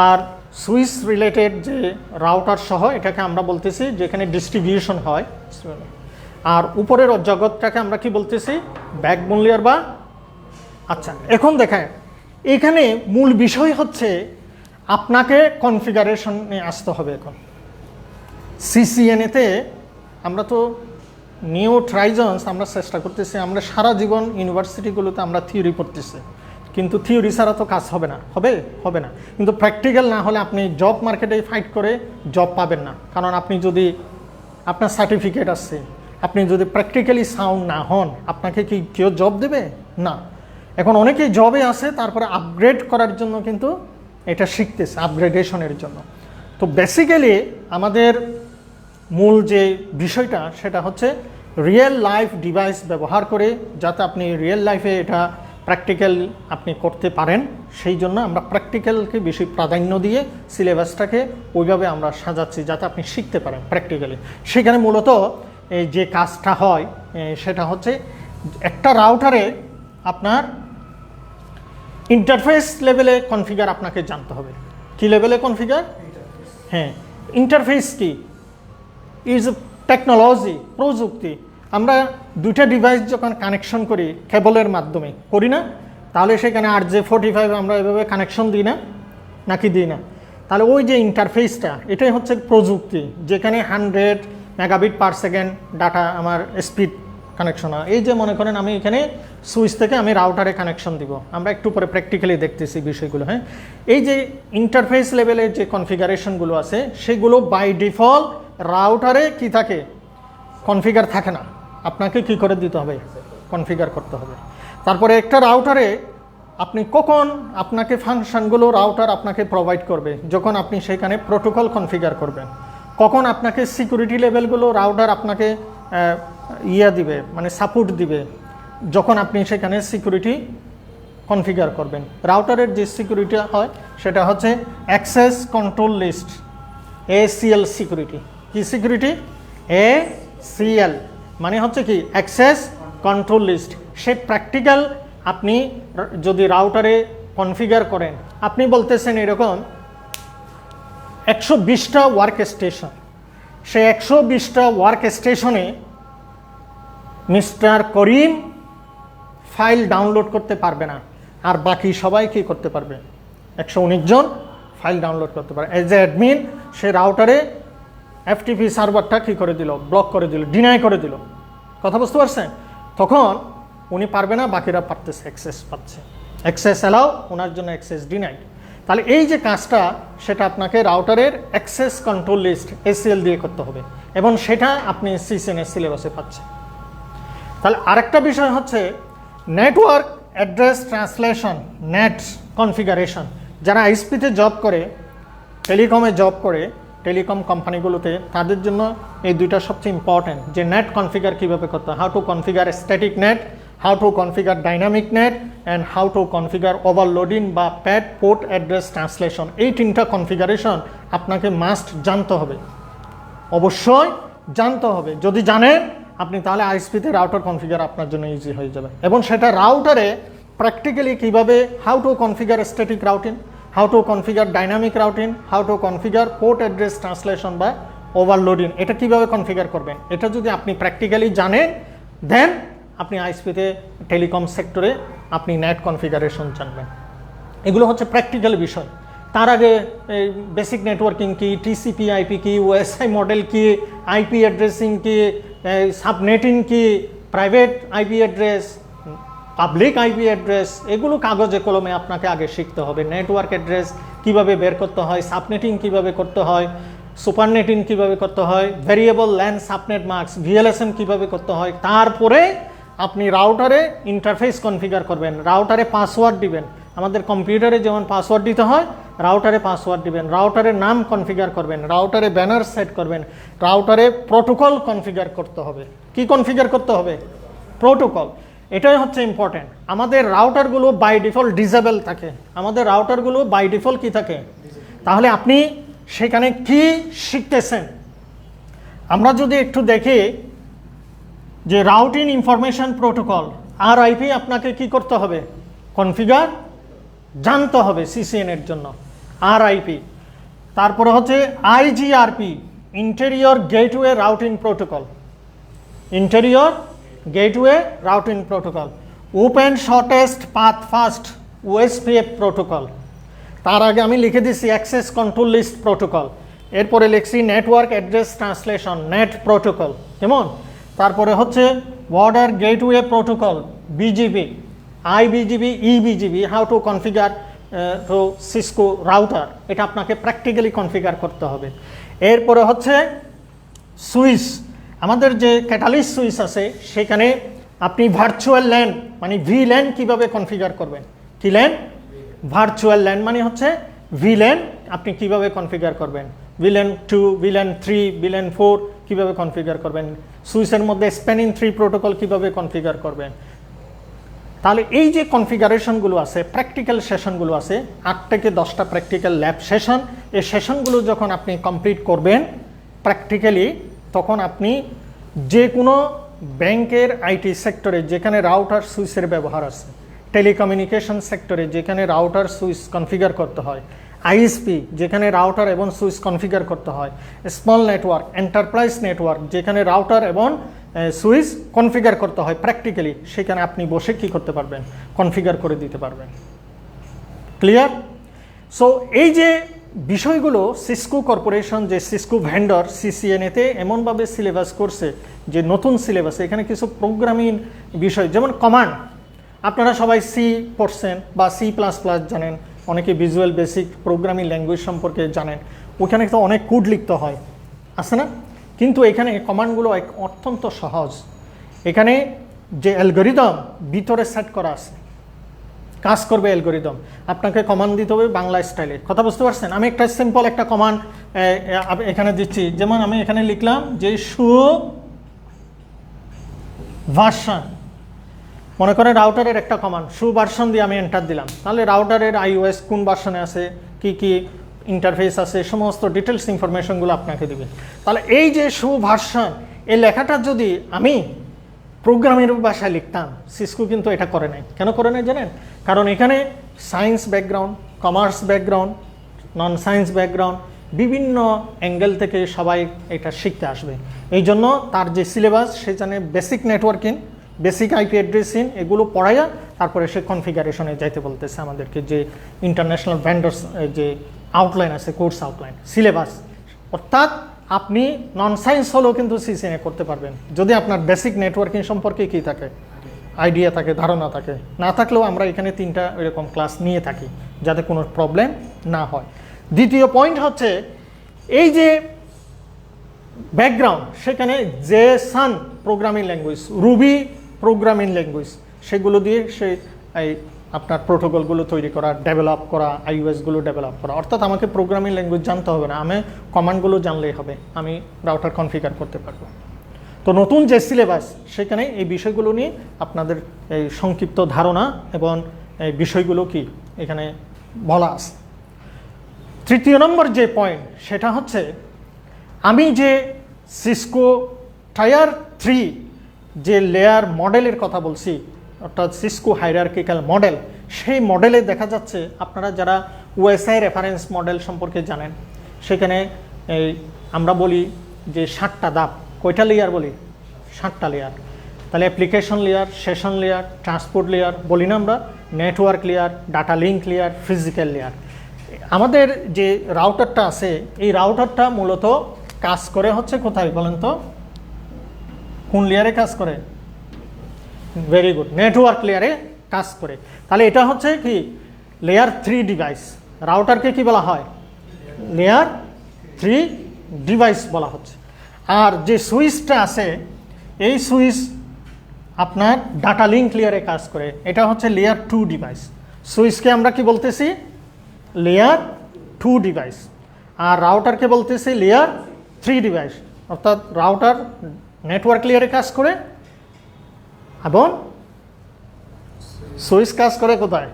আর সুইচ রিলেটেড যে রাউটার সহ, এটাকে আমরা বলতেছি যেখানে ডিস্ট্রিবিউশন হয়। আর উপরের জগৎটাকে আমরা কি বলতেছি? ব্যাকবোন লেয়ার বা। আচ্ছা, এখন দেখায় এখানে মূল বিষয় হচ্ছে আপনাকে কনফিগারেশনে আসতে হবে। এখন সিসিএনএতে আমরা তো নিউ ট্রাইজন্স আমরা চেষ্টা করতেছি, আমরা সারা জীবন ইউনিভার্সিটিগুলোতে আমরা থিওরি পড়তেছি, কিন্তু থিওরি ছাড়া তো কাজ হবে না, হবে না। কিন্তু প্র্যাকটিক্যাল না হলে আপনি জব মার্কেটে ফাইট করে জব পাবেন না। কারণ আপনি যদি, আপনার সার্টিফিকেট আছে, আপনি যদি প্র্যাকটিক্যালি সাউন্ড না হন, আপনাকে কি কেউ জব দেবে? না। এখন অনেকেই জবে আছে, তারপরে আপগ্রেড করার জন্য কিন্তু এটা শিখতেছে, আপগ্রেডেশনের জন্য। তো বেসিক্যালি আমাদের মূল যে বিষয়টা, সেটা হচ্ছে রিয়েল লাইফ ডিভাইস ব্যবহার করে, যাতে আপনি রিয়েল লাইফে এটা প্র্যাকটিক্যাল আপনি করতে পারেন, সেই জন্য আমরা প্র্যাকটিক্যালকে বেশি প্রাধান্য দিয়ে সিলেবাসটাকে ওইভাবে আমরা সাজাচ্ছি যাতে আপনি শিখতে পারেন প্র্যাকটিক্যালি। সেখানে মূলত এই যে কাজটা হয় সেটা হচ্ছে একটা রাউটারে আপনার ইন্টারফেস লেভেলে কনফিগার আপনাকে জানতে হবে। কি লেভেলে কনফিগার? হ্যাঁ, ইন্টারফেস কি? ইজ টেকনোলজি, প্রযুক্তি। আমরা দুইটা ডিভাইস যখন কানেকশন করি কেবলের মাধ্যমে করি না, তাহলে সেখানে RJ45 আমরা এভাবে কানেকশন দিই না, নাকি দিই না? তাহলে ওই যে ইন্টারফেসটা, এটাই হচ্ছে প্রযুক্তি, যেখানে 100 মেগাবিট পার সেকেন্ড ডাটা আমার স্পিড কানেকশন হয়। এই যে মনে করেন আমি এখানে সুইচ থেকে আমি রাউটারে কানেকশন দিব, আমরা একটু পরে প্র্যাকটিক্যালি দেখতেছি বিষয়গুলো। হ্যাঁ, এই যে ইন্টারফেস লেভেলের যে কনফিগারেশনগুলো আছে সেগুলো বাই ডিফল্ট রাউটারে কি থাকে? কনফিগার থাকে না, আপনাকে কি করে দিতে হবে? কনফিগার করতে হবে। তারপরে একটা রাউটারে আপনি কখন আপনাকে ফাংশনগুলো রাউটার আপনাকে প্রোভাইড করবে? যখন আপনি সেখানে প্রোটোকল কনফিগার করবেন। কখন আপনাকে সিকিউরিটি লেভেলগুলো রাউটার আপনাকে দিবে, মানে সাপোর্ট দিবে? যখন আপনি সেখানে সিকিউরিটি কনফিগার করবেন। রাউটারের যে সিকিউরিটি হয় সেটা হচ্ছে access control list, ACL security. কি সিকিউরিটি? ACL মানে হচ্ছে কি? Access control list. সে প্র্যাকটিক্যাল আপনি যদি রাউটারে কনফিগার করেন, আপনি বলতেছেন এরকম 120টা ওয়ার্ক স্টেশন, সে 120টা ওয়ার্ক স্টেশনে মিস্টার করিম ফাইল ডাউনলোড করতে পারবে না, আর বাকি সবাই কি করতে পারবে? 119 জন ফাইল ডাউনলোড করতে পারে। এজ এ অ্যাডমিন সে রাউটারে FTP সার্ভারটা কী করে দিল? ব্লক করে দিল, ডিনাই করে দিল। কথা বুঝতে পারছেন? তখন উনি পারবে না, বাকিরা পারতেছে, অ্যাক্সেস পাচ্ছে। অ্যাক্সেস অ্যালাউ, ওনার জন্য অ্যাক্সেস ডিনাইড। তাহলে এই যে কাজটা, সেটা আপনাকে রাউটারের অ্যাক্সেস কন্ট্রোল লিস্ট ACL দিয়ে করতে হবে, এবং সেটা আপনি CCNA সিলেবাসে পাচ্ছেন। তাহলে আরেকটা বিষয় হচ্ছে network address translation, net configuration. যারা ISP-তে জব করে, টেলিকমে জব করে, টেলিকম কোম্পানিগুলোতে, তাদের জন্য এই দুইটা সবচেয়ে ইম্পর্টেন্ট, যে নেট কনফিগার কীভাবে করতে হয়। How to configure static net, how to configure dynamic net, and how to configure overloading বা প্যাড পোর্ট অ্যাড্রেস ট্রান্সলেশন। এই তিনটা কনফিগারেশন আপনাকে মাস্ট জানতে হবে, অবশ্যই জানতে হবে। যদি জানেন আপনি, তাহলে ISP-তে রাউটার কনফিগার আপনার জন্য ইজি হয়ে যাবে। এবং সেটা রাউটারে প্র্যাকটিক্যালি কীভাবে, how to configure static routing, how to configure dynamic routing, how to configure port address translation বা ওভারলোডিং, এটা কীভাবে কনফিগার করবেন, এটা যদি আপনি প্র্যাকটিক্যালি জানেন, দেন আপনি ISP-তে টেলিকম সেক্টরে আপনি নেট কনফিগারেশন জানবেন। এগুলো হচ্ছে প্র্যাকটিক্যাল বিষয়। তার আগে বেসিক নেটওয়ার্কিং কি, TCP/IP কি, OSI মডেল কি, IP অ্যাড্রেসিং কি, সাবনেটিং কি, private IP address, public IP address, এগুলো কাগজে কলমে আপনাকে আগে শিখতে হবে। নেটওয়ার্ক অ্যাড্রেস কীভাবে বের করতে হয়, সাবনেটিং কীভাবে করতে হয়, সুপারনেটিং কীভাবে করতে হয়, variable LAN subnet mask, VLSM কীভাবে করতে হয়। তারপরে আপনি রাউটারে ইন্টারফেস কনফিগার করবেন, রাউটারে পাসওয়ার্ড দিবেন। আমাদের কম্পিউটারে যেমন পাসওয়ার্ড দিতে হয়, রাউটারে পাসওয়ার্ড দিবেন, রাউটারের নাম কনফিগার করবেন, রাউটারে ব্যানার সেট করবেন, রাউটারে প্রোটোকল কনফিগার করতে হবে। কি কনফিগার করতে হবে? প্রোটোকল। এটাই হচ্ছে ইম্পর্টেন্ট। আমাদের রাউটারগুলো বাই ডিফল্ট ডিসেবল থাকে, আমাদের রাউটারগুলো বাই ডিফল্ট কি থাকে? তাহলে আপনি সেখানে কি শিখতেছেন? আমরা যদি একটু দেখি যে রাউটিং ইনফরমেশন প্রোটোকল, RIP আপনাকে কি করতে হবে? কনফিগার জানতে হবে CCNA-এর জন্য, RIP। তারপরে হচ্ছে IGRP, interior gateway routing protocol, interior gateway routing protocol. Open shortest path fast, OSPF protocol. তার আগে আমি লিখে দিচ্ছি অ্যাক্সেস কন্ট্রোল লিস্ট প্রোটোকল, এরপরে লিখছি network address translation, net protocol, কেমন? তারপরে হচ্ছে border gateway protocol, BGP, IBGP, EBGP, how to configure to Cisco router, এটা আপনাকে প্র্যাকটিক্যালি কনফিগার করতে হবে। এরপরে হচ্ছে সুইচ, আমাদের যে ক্যাটালিস্ট সুইচ আছে সেখানে আপনি ভার্চুয়াল ল্যান মানে VLAN কীভাবে কনফিগার করবেন। কি ল্যান? ভার্চুয়াল ল্যান মানে হচ্ছে VLAN আপনি কিভাবে কনফিগার করবেন। VLAN 2, VLAN 3, VLAN 4, কিভাবে কনফিগার করবেন, সুইচের মধ্যে স্প্যানিং ট্রি প্রোটোকল কিভাবে কনফিগার করবেন। তাহলে এই যে কনফিগারেশনগুলো আছে, প্র্যাকটিক্যাল সেশনগুলো আছে, 8 থেকে 10টা প্র্যাকটিক্যাল ল্যাব সেশন, এই সেশনগুলো যখন আপনি কমপ্লিট করবেন প্র্যাকটিক্যালি, তখন আপনি যে কোনো ব্যাংকের আইটি সেক্টরে যেখানে রাউটার সুইচের ব্যবহার আছে, টেলিকমিউনিকেশন সেক্টরে যেখানে রাউটার সুইচ কনফিগার করতে হয়, আইএসপি যেখানে রাউটার এবং সুইচ কনফিগার করতে হয়, স্মল নেটওয়ার্ক, এন্টারপ্রাইজ নেটওয়ার্ক যেখানে রাউটার এবং সুইচ কনফিগার করতে হয় প্র্যাকটিক্যালি, সেখানে আপনি বসে কি করতে পারবেন, কনফিগার করে দিতে পারবেন। ক্লিয়ার? সো এই যে বিষয়গুলো সিসকো কর্পোরেশন, যে সিসকো ভেন্ডর সিসিএনএতে এমনভাবে সিলেবাস করছে যে নতুন সিলেবাস, এখানে কিছু প্রোগ্রামিং বিষয়, যেমন কমান্ড, আপনারা সবাই সি পড়ছেন বা C++ জানেন, অনেকে ভিজুয়াল বেসিক প্রোগ্রামিং ল্যাঙ্গুয়েজ সম্পর্কে জানেন, ওখানে তো অনেক কোড লিখতে হয়, আছে না? কিন্তু এখানে কমান্ডগুলো অত্যন্ত সহজ। এখানে যে অ্যালগরিদম ভিতরে সেট করা আছে, কাজ করবে অ্যালগরিদম, আপনাকে কমান্ড দিতে হবে বাংলা স্টাইলে। কথা বুঝতে পারছেন? আমি একটা সিম্পল একটা কমান্ড এখানে দিচ্ছি, যেমন আমি এখানে লিখলাম যে ভার্সন, মনে করেন রাউটারের একটা কমান্ড ভার্সন দিয়ে আমি এন্টার দিলাম, তাহলে রাউটারের iOS কোন ভার্সনে আছে, কি কি ইন্টারফেস আছে, সমস্ত ডিটেলস ইনফরমেশনগুলো আপনাকে দিবে। তাহলে এই যে ভার্সন, এই লেখাটা যদি আমি প্রোগ্রামের ভাষায় লিখতাম, সিসকো কিন্তু এটা করে নাই। কেন করে নাই জানেন? কারণ এখানে সায়েন্স ব্যাকগ্রাউন্ড, কমার্স ব্যাকগ্রাউন্ড, নন সায়েন্স ব্যাকগ্রাউন্ড, বিভিন্ন অ্যাঙ্গেল থেকে সবাই এটা শিখতে আসবে। এই জন্য তার যে সিলেবাস, সেখানে basic networking, basic IP addressing এগুলো পড়াইয়া তারপরে সে কনফিগারেশনে যাইতে বলতেছে আমাদেরকে, যে ইন্টারন্যাশনাল ভেন্ডার্স যে আউটলাইন আছে, কোর্স আউটলাইন, সিলেবাস। অর্থাৎ আপনি নন সায়েন্স হলেও কিন্তু সিসিএনএ করতে পারবেন যদি আপনার বেসিক নেটওয়ার্কিং সম্পর্কে কী থাকে, আইডিয়া থাকে, ধারণা থাকে। না থাকলেও আমরা এখানে 3টা এরকম ক্লাস নিয়ে থাকি যাতে কোনো প্রবলেম না হয়। দ্বিতীয় পয়েন্ট হচ্ছে এই যে ব্যাকগ্রাউন্ড, সেখানে JSN programming language, Ruby programming language, সেগুলো দিয়ে সেই এই আপনার প্রোটোকলগুলো তৈরি করা, ডেভেলপ করা, আইওএসগুলো ডেভেলপ করা। অর্থাৎ আমাকে প্রোগ্রামিং ল্যাঙ্গুয়েজ জানতে হবে না, আমি কমান্ডগুলো জানলেই হবে, আমি রাউটার কনফিগার করতে পারবো। তো নতুন যে সিলেবাস, সেখানে এই বিষয়গুলো নিয়ে আপনাদের এই সংক্ষিপ্ত ধারণা এবং এই বিষয়গুলো কি এখানে বলা আছে। তৃতীয় নম্বর যে পয়েন্ট, সেটা হচ্ছে আমি যে সিসকো টায়ার 3 যে লেয়ার মডেলের কথা বলছি, অর্থাৎ সিসকো হাইরার্কিক্যাল মডেল, সেই মডেলে দেখা যাচ্ছে আপনারা যারা ওএসআই রেফারেন্স মডেল সম্পর্কে জানেন, সেখানে এই আমরা বলি যে 7টা ধাপ। কয়টা লেয়ার বলি? 7টা লেয়ার। তাহলে application layer, session layer, transport layer, বলি না আমরা, network layer, data link layer, physical layer. আমাদের যে রাউটারটা আছে, এই রাউটারটা মূলত কাজ করে হচ্ছে কোথায় বলেন তো? কোন লেয়ারে কাজ করে? ভেরি গুড, নেটওয়ার্ক লেয়ারে কাজ করে। তাহলে এটা হচ্ছে কি লেয়ার 3 ডিভাইস। রাউটারকে কি বলা হয়? লেয়ার 3 ডিভাইস বলা হচ্ছে। আর যে সুইচটা আছে, এই সুইচ আপনার ডাটা লিঙ্ক লেয়ারে কাজ করে, এটা হচ্ছে লেয়ার 2 ডিভাইস। সুইচকে আমরা কি বলতেছি? Layer 2 device. আর রাউটারকে বলতেছি লেয়ার 3 ডিভাইস। অর্থাৎ রাউটার নেটওয়ার্ক লেয়ারে কাজ করে এবং সুইচ কাজ করে কোথায়?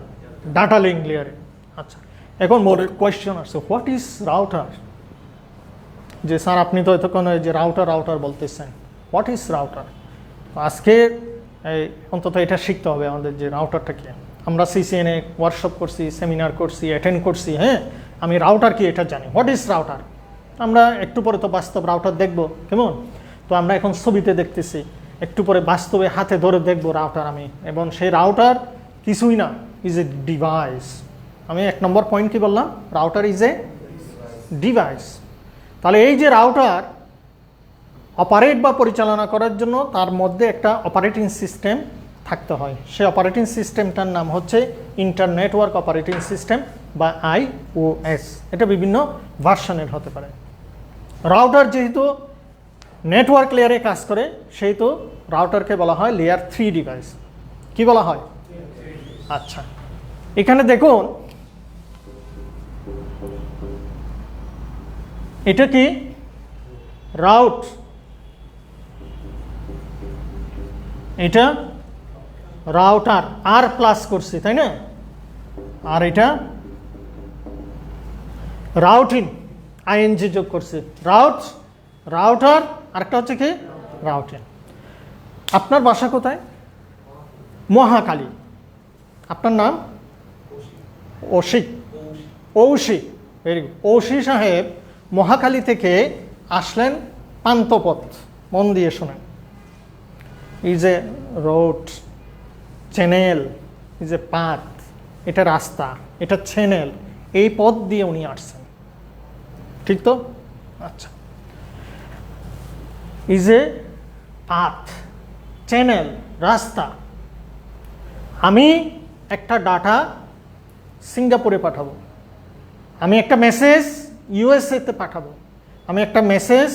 ডাটা লিঙ্ক লেয়ারে। আচ্ছা, এখন মোর কোয়েশ্চেন আসছে, হোয়াট ইজ রাউটার? যে স্যার আপনি তো এতক্ষণ যে রাউটার বলতেছেন, হোয়াট ইজ রাউটার? আজকে এই অন্তত এটা শিখতে হবে আমাদের, যে রাউটারটা কি। আমরা সিসিএনএ ওয়ার্কশপ করছি, সেমিনার করছি, অ্যাটেন্ড করছি, হ্যাঁ, আমি রাউটার কি এটা জানি। What is router? আমরা একটু পরে তো বাস্তব রাউটার দেখব, কেমন? তো আমরা এখন ছবিতে দেখতেছি, একটু পরে বাস্তবে হাতে ধরে দেখব রাউটার আমি। এবং সেই রাউটার কিছুই না, ইজ এ ডিভাইস। আমি 1 নম্বর পয়েন্ট কি বললাম? Router is a device. তাহলে এই যে রাউটার অপারেট বা পরিচালনা করার জন্য তার মধ্যে একটা অপারেটিং সিস্টেম থাকতে হয়। সেই অপারেটিং সিস্টেমটার নাম হচ্ছে ইন্টারনেটওয়ার্ক অপারেটিং সিস্টেম বা আইওএস। এটা বিভিন্ন ভার্সনের হতে পারে। রাউটার যেহেতু নেটওয়ার্ক লেয়ারে কাজ করে, সেহেতু রাউটারকে বলা হয় লেয়ার 3 ডিভাইস। কি বলা হয়? আচ্ছা, এখানে দেখুন, এটা কি রাউট এটা রাউটার আর প্লাস করছি, তাই না? আর এটা রাউটিং আইএনজি যোগ করছি, রাউটার, আরেকটা হচ্ছে কি রাউটিং। আপনার বাসা কোথায়? মহাকালী। আপনার নাম? ঔষি। Very good. ঔষি সাহেব মহাকালী থেকে আসলেন পান্থপথ, মন দিয়ে শোনেন। Is a road, channel, is a path, এটা রাস্তা, এটা চ্যানেল, এই পথ দিয়ে উনি আসছেন, ঠিক তো? আচ্ছা, ইজ এ পাথ, চ্যানেল, রাস্তা। আমি একটা ডাটা সিঙ্গাপুরে পাঠাবো, আমি একটা মেসেজ ইউএসএতে পাঠাবো, আমি একটা মেসেজ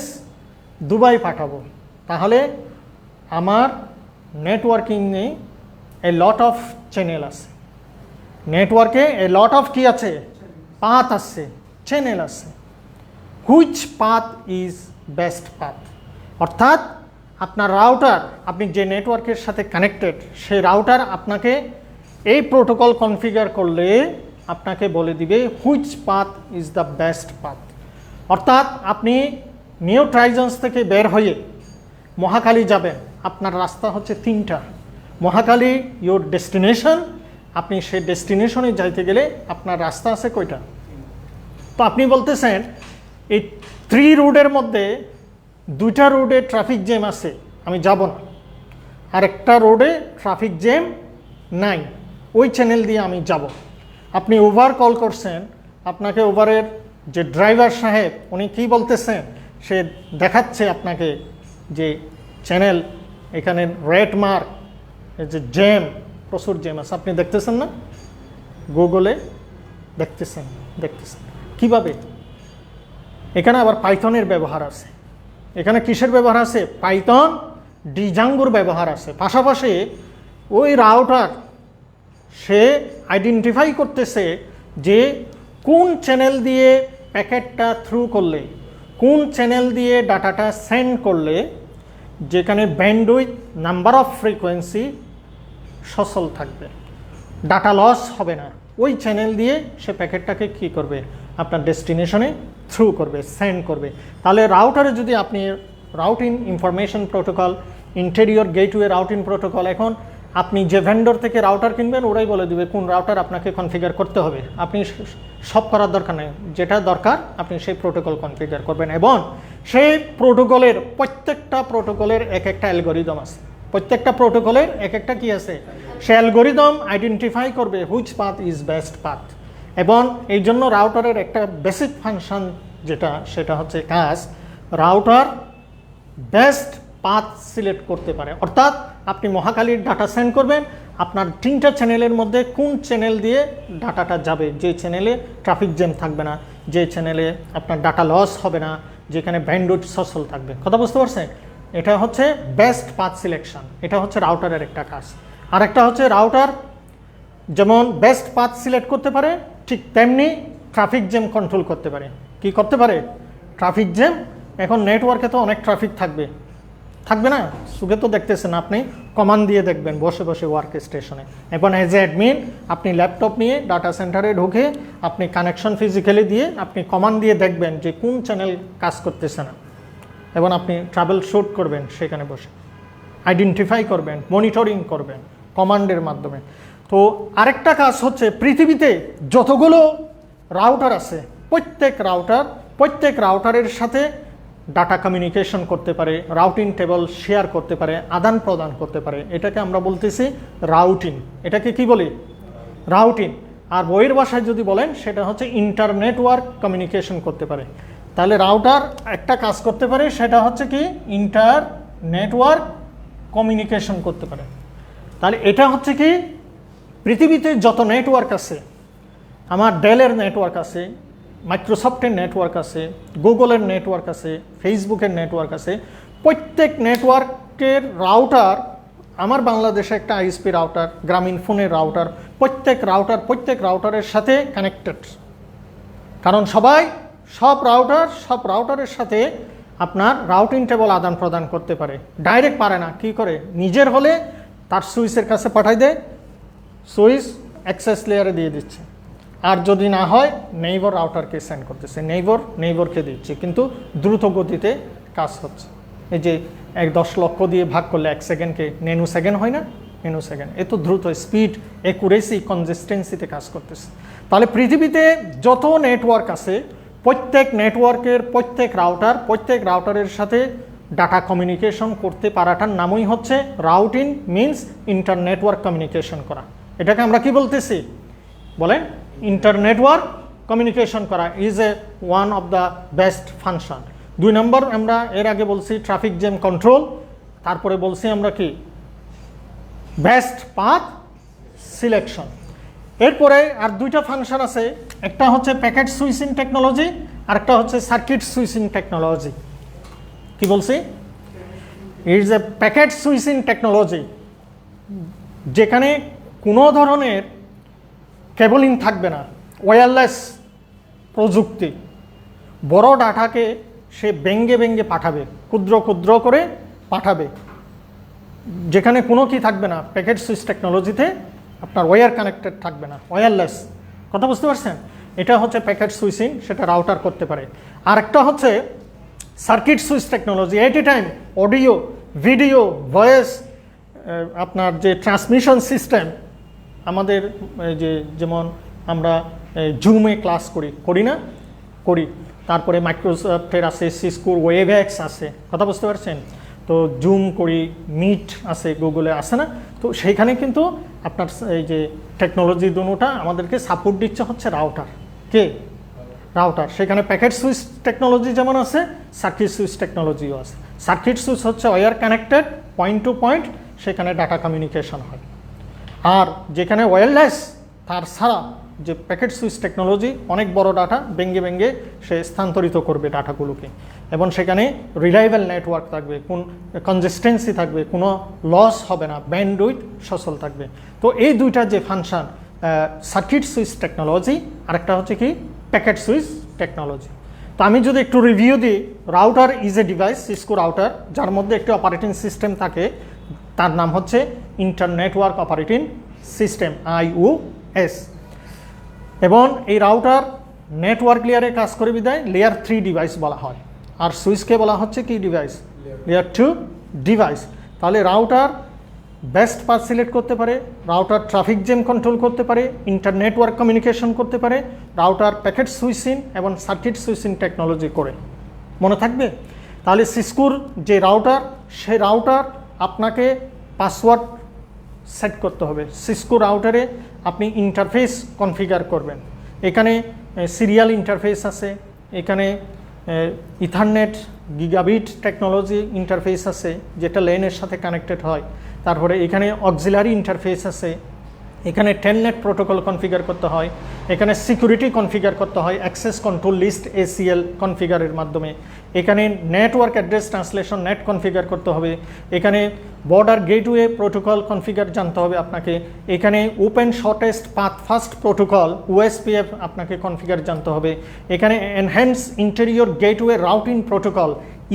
দুবাই পাঠাবো, তাহলে আমার নেটওয়ার্কিংয়ে এ লট অফ চ্যানেল আছে, নেটওয়ার্কে এ লট অফ কি আছে? পাথ আছে, চ্যানেল আছে। Which path is best path? অর্থাৎ আপনার রাউটার, আপনি যে নেটওয়ার্কের সাথে কানেক্টেড, সেই রাউটার আপনাকে এই প্রোটোকল কনফিগার করলে আপনাকে বলে দিবে which path is the best path. অর্থাৎ আপনি নিউ ট্রাইজন্স থেকে বের হয়ে মহাকালী যাবেন, আপনার রাস্তা হচ্ছে 3টা। মহাকালী ইউর ডেস্টিনেশন, আপনি সেই ডেস্টিনেশনে যাইতে গেলে আপনার রাস্তা আছে কয়টা? তো আপনি বলতেছেন এই 3 রোডের মধ্যে 2টা রোডে ট্রাফিক জ্যাম আছে, আমি যাব না। আর একটা রোডে ট্রাফিক জ্যাম নাই, ওই চ্যানেল দিয়ে আমি যাব। আপনি উবার কল করছেন, আপনাকে উবারের যে ড্রাইভার সাহেব উনি কি বলতেছেন, সে দেখাচ্ছে আপনাকে যে চ্যানেল, এখানে রেড মার্ক, এই যে জ্যাম, প্রচুর জ্যাম আছে, আপনি দেখতেছেন না? গুগলে দেখতেছেন। কিভাবে? এখানে আবার পাইথনের ব্যবহার আছে, এখানে কিসের ব্যবহার আছে? পাইথন, ডিজাঙ্গোর ব্যবহার আছে। পাশাপাশি ওই রাউটার সে আইডেন্টিফাই করতেছে যে কোন চ্যানেল দিয়ে প্যাকেটটা থ্রু করলে, কোন চ্যানেল দিয়ে ডাটাটা সেন্ড করলে যেখানে ব্যান্ডউইথ, নাম্বার অফ ফ্রিকোয়েন্সি সচল থাকবে, ডাটা লস হবে না, ওই চ্যানেল দিয়ে সে প্যাকেটটাকে কী করবে? আপনার ডেস্টিনেশনে থ্রু করবে, সেন্ড করবে। তাহলে রাউটারে যদি আপনি routing information protocol, interior gateway routing protocol, এখন আপনি যে ভেন্ডর থেকে রাউটার কিনবেন ওরাই বলে দেবে কোন রাউটার আপনাকে কনফিগার করতে হবে। আপনি সব করার দরকার নেই, যেটা দরকার আপনি সেই প্রোটোকল কনফিগার করবেন। এবং সেই প্রোটোকলের প্রত্যেকটা প্রোটোকলের এক একটা অ্যালগরিদম আছে, প্রত্যেকটা প্রোটোকলের এক একটা কি আছে? সে অ্যালগরিদম আইডেন্টিফাই করবে which path is best path. এবং এই জন্য রাউটারের একটা বেসিক ফাংশন যেটা, সেটা হচ্ছে কাজ, রাউটার বেস্ট পাথ সিলেক্ট করতে পারে। অর্থাৎ আপনি মহাকালীর ডাটা সেন্ড করবেন, আপনার 3টা চ্যানেলের মধ্যে কোন চ্যানেল দিয়ে ডাটাটা যাবে, যে চ্যানেলে ট্রাফিক জ্যাম থাকবে না, যে চ্যানেলে আপনার ডাটা লস হবে না, যেখানে ব্যান্ডউইথ সচল থাকবে। কথা বুঝতে পারছেন? এটা হচ্ছে বেস্ট পাথ সিলেকশন, এটা হচ্ছে রাউটারের একটা কাজ। আর একটা হচ্ছে রাউটার যেমন বেস্ট পাথ সিলেক্ট করতে পারে, ঠিক তেমনি ট্রাফিক জ্যাম কন্ট্রোল করতে পারে। কি করতে পারে? Traffic jam. এখন নেটওয়ার্কে তো অনেক ট্রাফিক থাকবে না, সুখে তো দেখতেছেন, আপনি কমান্ড দিয়ে দেখবেন বসে বসে ওয়ার্ক স্টেশনে। এবং অ্যাজ এ অ্যাডমিন আপনি ল্যাপটপ নিয়ে ডাটা সেন্টারে ঢুকে আপনি কানেকশন ফিজিক্যালি দিয়ে আপনি কমান্ড দিয়ে দেখবেন যে কোন চ্যানেল কাজ করতেছে না, এবং আপনি ট্রাভেল শুট করবেন, সেখানে বসে আইডেন্টিফাই করবেন, মনিটরিং করবেন কমান্ডের মাধ্যমে। তো আরেকটা কাজ হচ্ছে পৃথিবীতে যতগুলো রাউটার আছে প্রত্যেক রাউটারের সাথে ডাটা কমিউনিকেশন করতে পারে, রাউটিং টেবল শেয়ার করতে পারে, আদান প্রদান করতে পারে। এটাকে আমরা বলতেছি রাউটিং। এটাকে কি বলি? রাউটিং। আর বইয়ের ভাষায় যদি বলেন সেটা হচ্ছে ইন্টারনেটওয়ার্ক কমিউনিকেশন করতে পারে। তাহলে রাউটার একটা কাজ করতে পারে, সেটা হচ্ছে কি ইন্টারনেটওয়ার্ক কমিউনিকেশন করতে পারে। তাহলে এটা হচ্ছে কি পৃথিবীতে যত নেটওয়ার্ক আছে, আমার ডেলের নেটওয়ার্ক আছে, মাইক্রোসফটের নেটওয়ার্ক আছে, গুগলের নেটওয়ার্ক আছে, ফেসবুকের নেটওয়ার্ক আছে, প্রত্যেক নেটওয়ার্কের রাউটার, আমার বাংলাদেশে একটা আইএসপি রাউটার, গ্রামীণ ফোনের রাউটার, প্রত্যেক রাউটারের সাথে কানেক্টেড। কারণ সব রাউটারের সাথে আপনার রাউটিং টেবল আদান প্রদান করতে পারে, ডাইরেক্ট পারে না, কি করে নিজের হলে তার সুইচের কাছে পাঠাই দেয়, সুইচ অ্যাক্সেস লেয়ারে দিয়ে দিচ্ছে, আর যদি না হয় নেইবার রাউটারকে সেন্ড করতেছে, নেইবরকে দিচ্ছে, কিন্তু দ্রুত গতিতে কাজ হচ্ছে। এই যে 10 লক্ষ দিয়ে ভাগ করলে 1 সেকেন্ডকে ন্যানো সেকেন্ড হয় না, ন্যানো সেকেন্ড, এত দ্রুত স্পিড, অ্যাকুরেসি, কনসিস্টেন্সিতে কাজ করতেছে। তাহলে পৃথিবীতে যত নেটওয়ার্ক আছে প্রত্যেক নেটওয়ার্কের প্রত্যেক রাউটারের সাথে ডাটা কমিউনিকেশন করতে পারাটার নামই হচ্ছে routing, means inter network communication করা। এটাকে আমরা কি বলতেছি বলেন? ইন্টার নেটওয়ার্ক কমিউনিকেশন করা is a one of the best function. 2 নম্বর আমরা এর আগে বলছি ট্রাফিক জ্যাম কন্ট্রোল, তারপরে বলছি আমরা কি বেস্ট পাথ সিলেকশন। এরপরে আর 2টা ফাংশন আছে, একটা হচ্ছে প্যাকেট সুইচিং টেকনোলজি, আর একটা হচ্ছে সার্কিট সুইচিং টেকনোলজি। কি বলছি? It's a packet switching technology, যেখানে কোনো ধরনের কেবলিং থাকবে না, ওয়্যারলেস প্রযুক্তি, বড় ডাটাকে সে ব্যঙ্গে পাঠাবে, ক্ষুদ্র করে পাঠাবে, যেখানে কোনো কি থাকবে না, প্যাকেট সুইচ টেকনোলজিতে আপনার ওয়্যার কানেক্টেড থাকবে না, ওয়্যারলেস। কথা বুঝতে পারছেন? এটা হচ্ছে প্যাকেট সুইচিং, সেটা রাউটার করতে পারে। আর একটা হচ্ছে সার্কিট সুইচ টেকনোলজি, এট এ টাইম অডিও, ভিডিও, ভয়েস, আপনার যে ট্রান্সমিশন সিস্টেম, আমাদের যেমন আমরা জুমে ক্লাস করি না, তারপরে মাইক্রোসফটের আছে, সিসকোর ওয়েবএক্স আছে, কথা বুঝতে পারছেন? তো জুম করি, মিট আছে, গুগলে আছে না, তো সেইখানে কিন্তু আপনার এই যে টেকনোলজি দুটোটা আমাদেরকে সাপোর্ট দিচ্ছে হচ্ছে রাউটার। সেখানে প্যাকেট সুইচ টেকনোলজি যেমন আছে, সার্কিট সুইচ টেকনোলজিও আছে। সার্কিট সুইচ হচ্ছে wire connected, point to point, সেখানে ডাটা কমিউনিকেশন হয়। আর যেখানে ওয়্যারলেস, তার ছাড়া যে প্যাকেট সুইচ টেকনোলজি অনেক বড় ডাটা ব্যঙ্গে সে স্থানান্তরিত করবে ডাটাগুলোকে, এবং সেখানে রিলায়েবল নেটওয়ার্ক থাকবে, কোন কনসিস্টেন্সি থাকবে, কোনো লস হবে না, ব্যান্ডউইথ সচল থাকবে। তো এই 2টা যে ফাংশন, সার্কিট সুইচ টেকনোলজি, আরেকটা হচ্ছে কি প্যাকেট সুইচ টেকনোলজি। তো আমি যদি একটু রিভিউ দিই, router is a device, Cisco router, যার মধ্যে একটি অপারেটিং সিস্টেম থাকে, তার নাম হচ্ছে inter network operating system, IOS। এবং এই রাউটার নেটওয়ার্ক লেয়ারে কাজ করে বিদায় লেয়ার 3 ডিভাইস বলা হয়, আর সুইচকে বলা হচ্ছে কি ডিভাইস? Layer 2 device. তাহলে রাউটার বেস্ট পাথ সিলেক্ট করতে পারে, রাউটার ট্রাফিক জ্যাম কন্ট্রোল করতে পারে, ইন্টার নেটওয়ার্ক কমিউনিকেশন করতে পারে, রাউটার প্যাকেট সুইচিং এবং সার্কিট সুইচিং টেকনোলজি করে। মনে থাকবে? তাহলে সিসকোর যে রাউটার, সেই রাউটার আপনাকে পাসওয়ার্ড সেট করতে হবে। সিসকো রাউটারে আপনি ইন্টারফেস কনফিগার করবেন, এখানে সিরিয়াল ইন্টারফেস আছে, এখানে ইথারনেট গিগাবিট টেকনোলজি ইন্টারফেস আছে, যেটা লেনের সাথে কানেক্টেড হয়। তারপরে এখানে অক্সিলারি ইন্টারফেস আছে, এখানে টেলনেট প্রোটোকল কনফিগার করতে হয়, এখানে সিকিউরিটি কনফিগার করতে হয় অ্যাক্সেস কন্ট্রোল লিস্ট ACL কনফিগারের মাধ্যমে, এখানে network address translation net configure করতে হবে, এখানে বর্ডার গেটওয়ে প্রোটোকল কনফিগার জানতে হবে আপনাকে, এখানে open shortest path first protocol OSPF আপনাকে কনফিগার জানতে হবে, এখানে enhance interior gateway routing protocol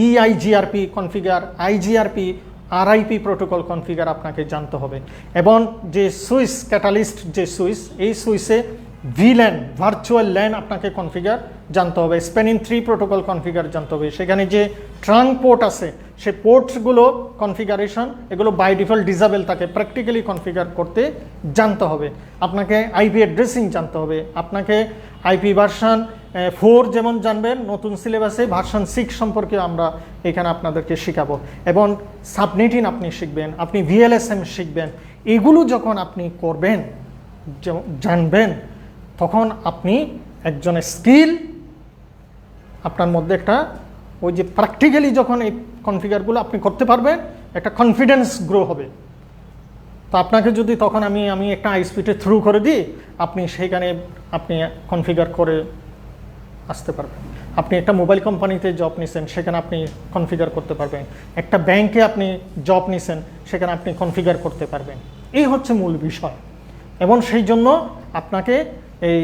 EIGRP configure, IGRP RIP protocol configure আপনাকে জানতে হবে। এবং যে সুইচ ক্যাটালিস্ট যে সুইচ, এই সুইচে VLAN ভার্চুয়াল ল্যান আপনাকে কনফিগার জানতে হবে, স্প্যানিং 3 প্রোটোকল কনফিগার জানতে হবে, সেখানে যে ট্রাঙ্ক পোর্ট আছে সে পোর্টসগুলো কনফিগারেশন এগুলো বাই ডিফল্ট ডিসেবল থাকে, প্র্যাকটিক্যালি কনফিগার করতে জানতে হবে। আপনাকে IP অ্যাড্রেসিং জানতে হবে, আপনাকে IP ভার্সন 4 যেমন জানবেন, নতুন সিলেবাসে ভার্সন 6 সম্পর্কে আমরা এখানে আপনাদেরকে শেখাবো, এবং সাবনেটিং আপনি শিখবেন, আপনি VLSM শিখবেন। এগুলো যখন আপনি করবেন, জানবেন, তখন আপনি একজন স্কিল আপনার মধ্যে একটা ওই যে প্র্যাকটিক্যালি যখন এই কনফিগারগুলো আপনি করতে পারবেন, একটা কনফিডেন্স গ্রো হবে। তো আপনাকে যদি তখন আমি একটা আইএসপিতে থ্রু করে দিই, আপনি সেইখানে আপনি কনফিগার করে আসতে পারবেন। আপনি একটা মোবাইল কোম্পানিতে জব নিছেন, সেখানে আপনি কনফিগার করতে পারবেন, একটা ব্যাংকে আপনি জব নিছেন, সেখানে আপনি কনফিগার করতে পারবেন। এই হচ্ছে মূল বিষয়। এবং সেই জন্য আপনাকে এই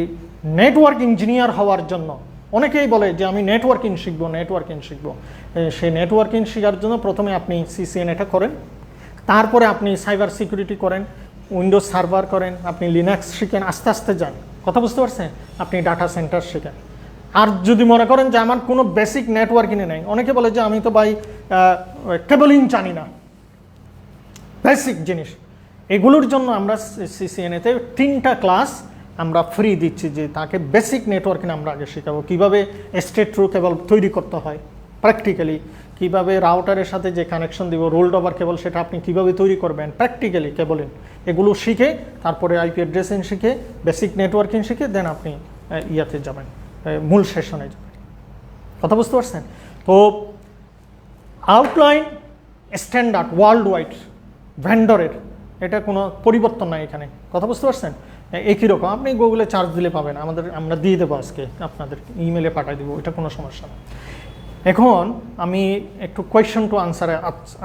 নেটওয়ার্ক ইঞ্জিনিয়ার হওয়ার জন্য, অনেকেই বলে যে আমি নেটওয়ার্কিং শিখবো, সেই নেটওয়ার্কিং শেখার জন্য প্রথমে আপনি CCNA টা করেন, তারপরে আপনি সাইবার সিকিউরিটি করেন, উইন্ডোজ সার্ভার করেন, আপনি লিনাক্স শিখেন, আস্তে আস্তে যান। কথা বুঝতে পারছেন? আপনি ডাটা সেন্টার শেখেন। আর যদি মনে করেন যে আমার কোনো বেসিক নেটওয়ার্কিংয়ে নেই, অনেকে বলে যে আমি তো ভাই কেবলিং জানি না, বেসিক জিনিস, এগুলোর জন্য আমরা CCNA-তে 3টা ক্লাস আমরা ফ্রি দিচ্ছি, যে তাকে বেসিক নেটওয়ার্কিং আমরা আগে শেখাবো, কীভাবে স্টেট থ্রু কেবল তৈরি করতে হয় প্র্যাকটিক্যালি, কীভাবে রাউটারের সাথে যে কানেকশন দিব রোল্ড ওভার কেবল সেটা আপনি কীভাবে তৈরি করবেন প্র্যাকটিক্যালি কেবলিং, এগুলো শিখে তারপরে IP অ্যাড্রেসিং শিখে বেসিক নেটওয়ার্কিং শিখে দেন আপনি ইয়াতে যাবেন, মূল সেশনে যাবেন। কথা বুঝতে পারছেন? তো আউটলাইন স্ট্যান্ডার্ড ওয়ার্ল্ড ওয়াইড ভেন্ডরের, এটা কোনো পরিবর্তন নাই এখানে। কথা বুঝতে পারছেন? একই রকম, আপনি গুগলে চার্জ দিলে পাবেন, আমরা দিয়ে দেবো আজকে, আপনাদের ইমেলে পাঠিয়ে দেবো, এটা কোনো সমস্যা না। এখন আমি একটু কোয়েশ্চন টু আনসারে